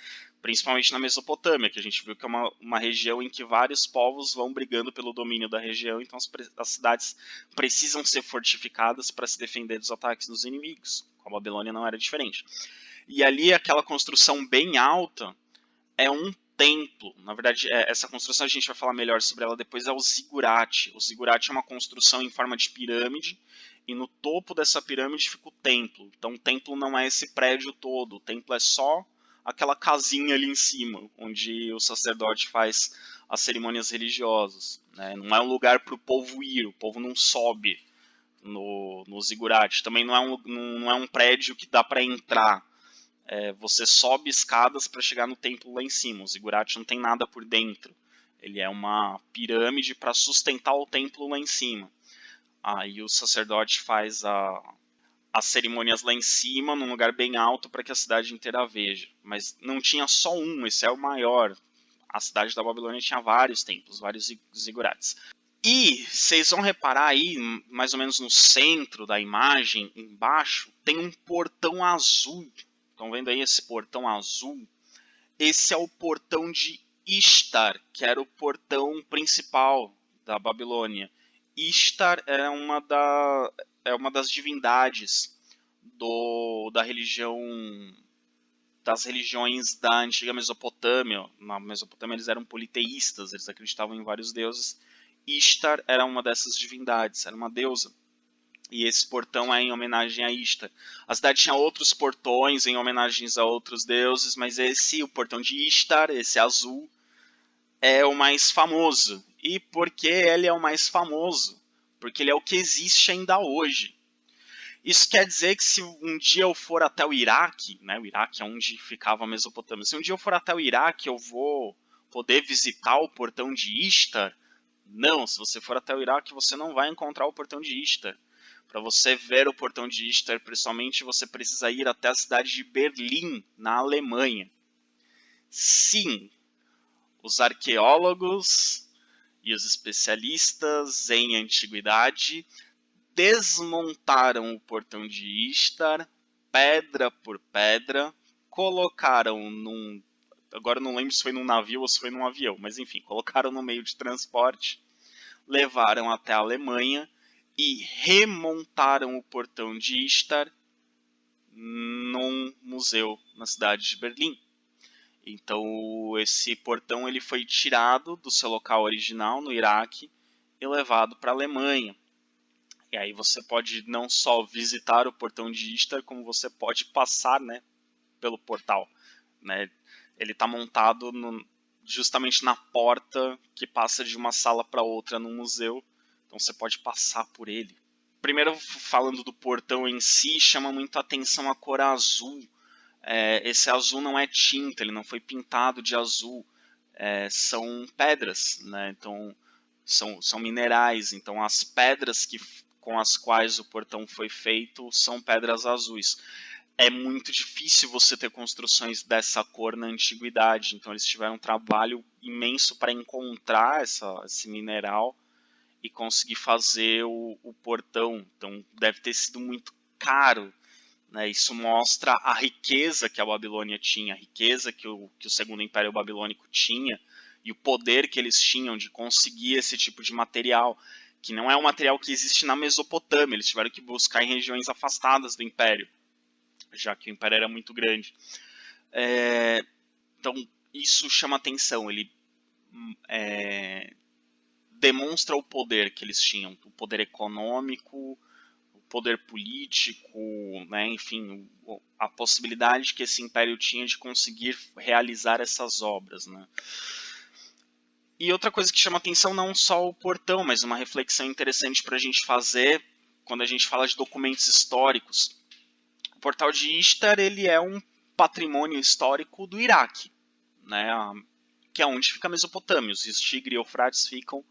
Principalmente na Mesopotâmia, que a gente viu que é uma região em que vários povos vão brigando pelo domínio da região, então as cidades precisam ser fortificadas para se defender dos ataques dos inimigos. Com a Babilônia não era diferente. E ali aquela construção bem alta é um templo. Na verdade, essa construção a gente vai falar melhor sobre ela depois, é o zigurate. O zigurate é uma construção em forma de pirâmide, e no topo dessa pirâmide fica o templo. Então o templo não é esse prédio todo, o templo é só aquela casinha ali em cima, onde o sacerdote faz as cerimônias religiosas. Né? Não é um lugar para o povo ir, o povo não sobe no zigurate. Também não é um prédio que dá para entrar. Você sobe escadas para chegar no templo lá em cima. O zigurate não tem nada por dentro. Ele é uma pirâmide para sustentar o templo lá em cima. Aí o sacerdote faz as cerimônias lá em cima, num lugar bem alto, para que a cidade inteira veja. Mas não tinha só um, esse é o maior. A cidade da Babilônia tinha vários templos, vários zigurates. E vocês vão reparar aí, mais ou menos no centro da imagem, embaixo, tem um portão azul. Estão vendo aí esse portão azul? Esse é o portão de Ishtar, que era o portão principal da Babilônia. Ishtar é uma das divindades da religião, das religiões da antiga Mesopotâmia. Na Mesopotâmia eles eram politeístas, eles acreditavam em vários deuses. Ishtar era uma dessas divindades, era uma deusa. E esse portão é em homenagem a Ishtar. A cidade tinha outros portões em homenagens a outros deuses, mas o portão de Ishtar, esse azul, é o mais famoso. E por que ele é o mais famoso? Porque ele é o que existe ainda hoje. Isso quer dizer que se um dia eu for até o Iraque, né, o Iraque é onde ficava a Mesopotâmia, se um dia eu for até o Iraque, eu vou poder visitar o portão de Ishtar? Não, se você for até o Iraque, você não vai encontrar o portão de Ishtar. Para você ver o portão de Ishtar, principalmente, você precisa ir até a cidade de Berlim, na Alemanha. Sim, os arqueólogos e os especialistas em antiguidade desmontaram o portão de Ishtar, pedra por pedra, colocaram num... Agora não lembro se foi num navio ou se foi num avião, mas enfim, colocaram no meio de transporte, levaram até a Alemanha e remontaram o portão de Ishtar num museu na cidade de Berlim. Então esse portão ele foi tirado do seu local original no Iraque e levado para a Alemanha. E aí você pode não só visitar o portão de Ishtar, como você pode passar, né, pelo portal. Né? Ele está montado justamente na porta que passa de uma sala para outra no museu. Então você pode passar por ele. Primeiro, falando do portão em si, chama muito a atenção a cor azul. Esse azul não é tinta, ele não foi pintado de azul. São pedras, né? Então são minerais. Então as pedras com as quais o portão foi feito são pedras azuis. É muito difícil você ter construções dessa cor na antiguidade, então eles tiveram um trabalho imenso para encontrar esse mineral e conseguir fazer o portão. Então deve ter sido muito caro. Né? Isso mostra a riqueza que a Babilônia tinha, a riqueza que o Segundo Império Babilônico tinha e o poder que eles tinham de conseguir esse tipo de material, que não é um material que existe na Mesopotâmia, eles tiveram que buscar em regiões afastadas do Império, já que o Império era muito grande. Então, isso chama atenção, ele demonstra o poder que eles tinham, o poder econômico, o poder político, né, enfim, a possibilidade que esse império tinha de conseguir realizar essas obras. Né. E outra coisa que chama atenção não só o portão, mas uma reflexão interessante para a gente fazer quando a gente fala de documentos históricos. O portal de Ishtar ele é um patrimônio histórico do Iraque, né, que é onde fica a Mesopotâmia. Os rios Tigre e Eufrates ficam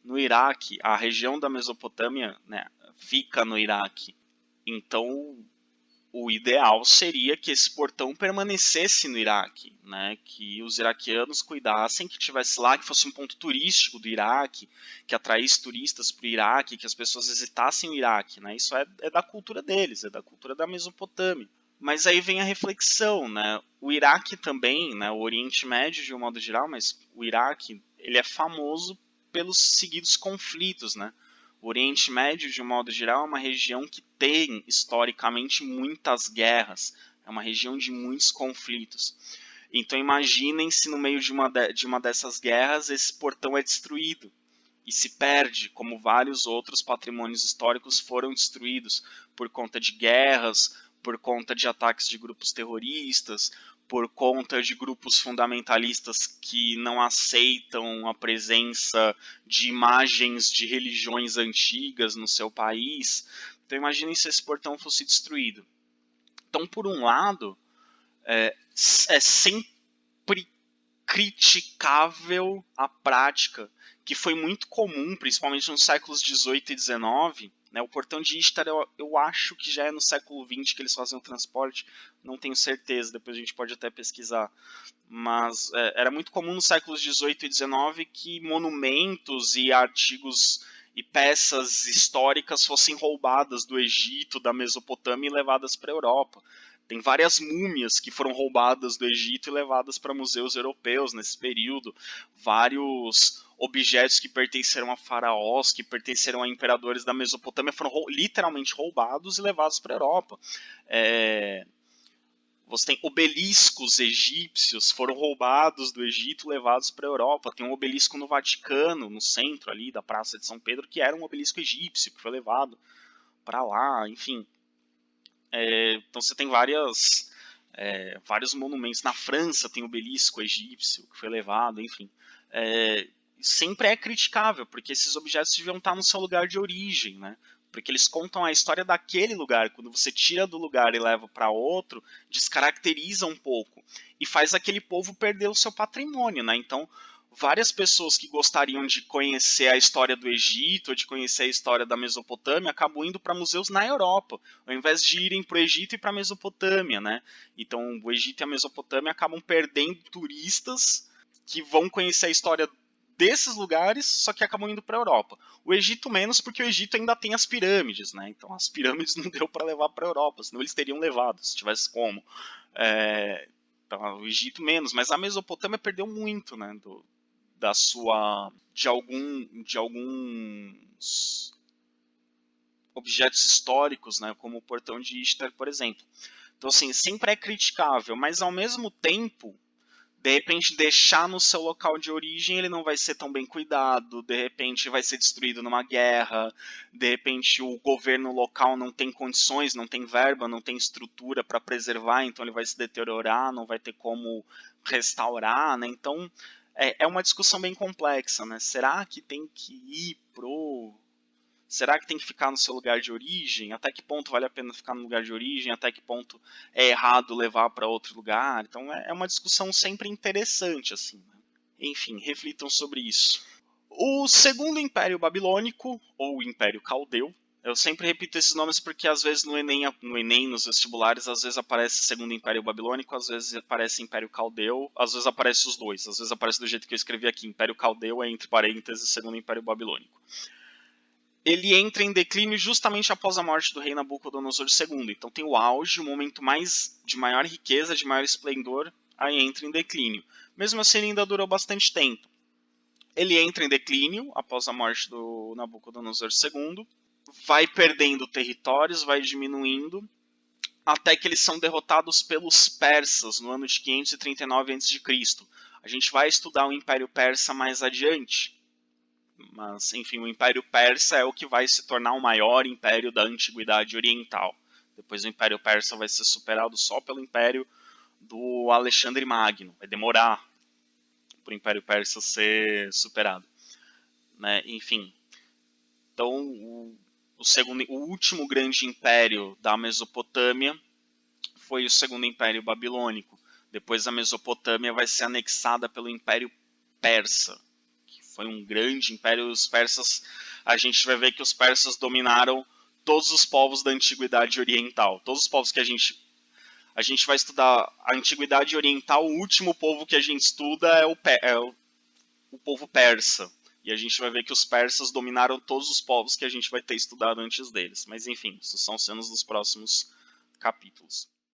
no Iraque. A região da Mesopotâmia, né, fica no Iraque. Então, o ideal seria que esse portão permanecesse no Iraque, né? Que os iraquianos cuidassem, que tivesse lá, que fosse um ponto turístico do Iraque, que atraísse turistas para o Iraque, que as pessoas visitassem o Iraque. Né? Isso é da cultura deles, é da cultura da Mesopotâmia. Mas aí vem a reflexão, né? O Iraque também, né? O Oriente Médio de um modo geral, mas o Iraque, ele é famoso pelos seguidos conflitos, né? O Oriente Médio, de um modo geral, é uma região que tem, historicamente, muitas guerras. É uma região de muitos conflitos. Então imaginem se no meio de uma dessas guerras esse portão é destruído e se perde, como vários outros patrimônios históricos foram destruídos por conta de guerras, por conta de ataques de grupos terroristas, por conta de grupos fundamentalistas que não aceitam a presença de imagens de religiões antigas no seu país. Então imaginem se esse portão fosse destruído. Então, por um lado, é sempre criticável a prática, que foi muito comum, principalmente nos séculos XVIII e XIX. Né, o portão de Ishtar, eu acho que já é no século XX que eles fazem o transporte, não tenho certeza, depois a gente pode até pesquisar. Mas era muito comum nos séculos XVIII e XIX que monumentos e artigos e peças históricas fossem roubadas do Egito, da Mesopotâmia e levadas para a Europa. Tem várias múmias que foram roubadas do Egito e levadas para museus europeus nesse período. Vários objetos que pertenceram a faraós, que pertenceram a imperadores da Mesopotâmia, foram literalmente roubados e levados para a Europa. Você tem obeliscos egípcios, foram roubados do Egito e levados para a Europa. Tem um obelisco no Vaticano, no centro ali da Praça de São Pedro, que era um obelisco egípcio, que foi levado para lá, enfim. Então você tem vários monumentos. Na França tem o obelisco egípcio que foi levado, enfim. Sempre é criticável, porque esses objetos deviam estar no seu lugar de origem, né? Porque eles contam a história daquele lugar. Quando você tira do lugar e leva para outro, descaracteriza um pouco e faz aquele povo perder o seu patrimônio, né? Então, várias pessoas que gostariam de conhecer a história do Egito, ou de conhecer a história da Mesopotâmia, acabam indo para museus na Europa, ao invés de irem para o Egito e para a Mesopotâmia, né? Então, o Egito e a Mesopotâmia acabam perdendo turistas que vão conhecer a história desses lugares, só que acabam indo para a Europa. O Egito menos, porque o Egito ainda tem as pirâmides, né? Então as pirâmides não deu para levar para a Europa, senão eles teriam levado, se tivesse como. Então, o Egito menos, mas a Mesopotâmia perdeu muito, né? De alguns objetos históricos, né? Como o portão de Ishtar, por exemplo. Então, assim, sempre é criticável, mas ao mesmo tempo, de repente deixar no seu local de origem ele não vai ser tão bem cuidado, de repente vai ser destruído numa guerra, de repente o governo local não tem condições, não tem verba, não tem estrutura para preservar, então ele vai se deteriorar, não vai ter como restaurar, né? Então é uma discussão bem complexa, né? Será que tem que ir pro... Será que tem que ficar no seu lugar de origem? Até que ponto vale a pena ficar no lugar de origem? Até que ponto é errado levar para outro lugar? Então é uma discussão sempre interessante, assim. Né? Enfim, reflitam sobre isso. O Segundo Império Babilônico, ou Império Caldeu, eu sempre repito esses nomes porque às vezes no Enem, nos vestibulares, às vezes aparece Segundo Império Babilônico, às vezes aparece Império Caldeu, às vezes aparece os dois, às vezes aparece do jeito que eu escrevi aqui, Império Caldeu é entre parênteses Segundo Império Babilônico. Ele entra em declínio justamente após a morte do rei Nabucodonosor II. Então tem o auge, o momento de maior riqueza, de maior esplendor, aí entra em declínio. Mesmo assim, ele ainda durou bastante tempo. Ele entra em declínio após a morte do Nabucodonosor II, vai perdendo territórios, vai diminuindo, até que eles são derrotados pelos persas no ano de 539 a.C. A gente vai estudar o Império Persa mais adiante. Mas, enfim, o Império Persa é o que vai se tornar o maior império da Antiguidade Oriental. Depois o Império Persa vai ser superado só pelo Império do Alexandre Magno. Vai demorar para o Império Persa ser superado. Né? Enfim, então o último grande império da Mesopotâmia foi o Segundo Império Babilônico. Depois a Mesopotâmia vai ser anexada pelo Império Persa. Foi um grande império. Os persas, a gente vai ver que os persas dominaram todos os povos da Antiguidade Oriental. Todos os povos que a gente vai estudar a Antiguidade Oriental, o último povo que a gente estuda é o povo persa. E a gente vai ver que os persas dominaram todos os povos que a gente vai ter estudado antes deles. Mas enfim, isso são cenas dos próximos capítulos.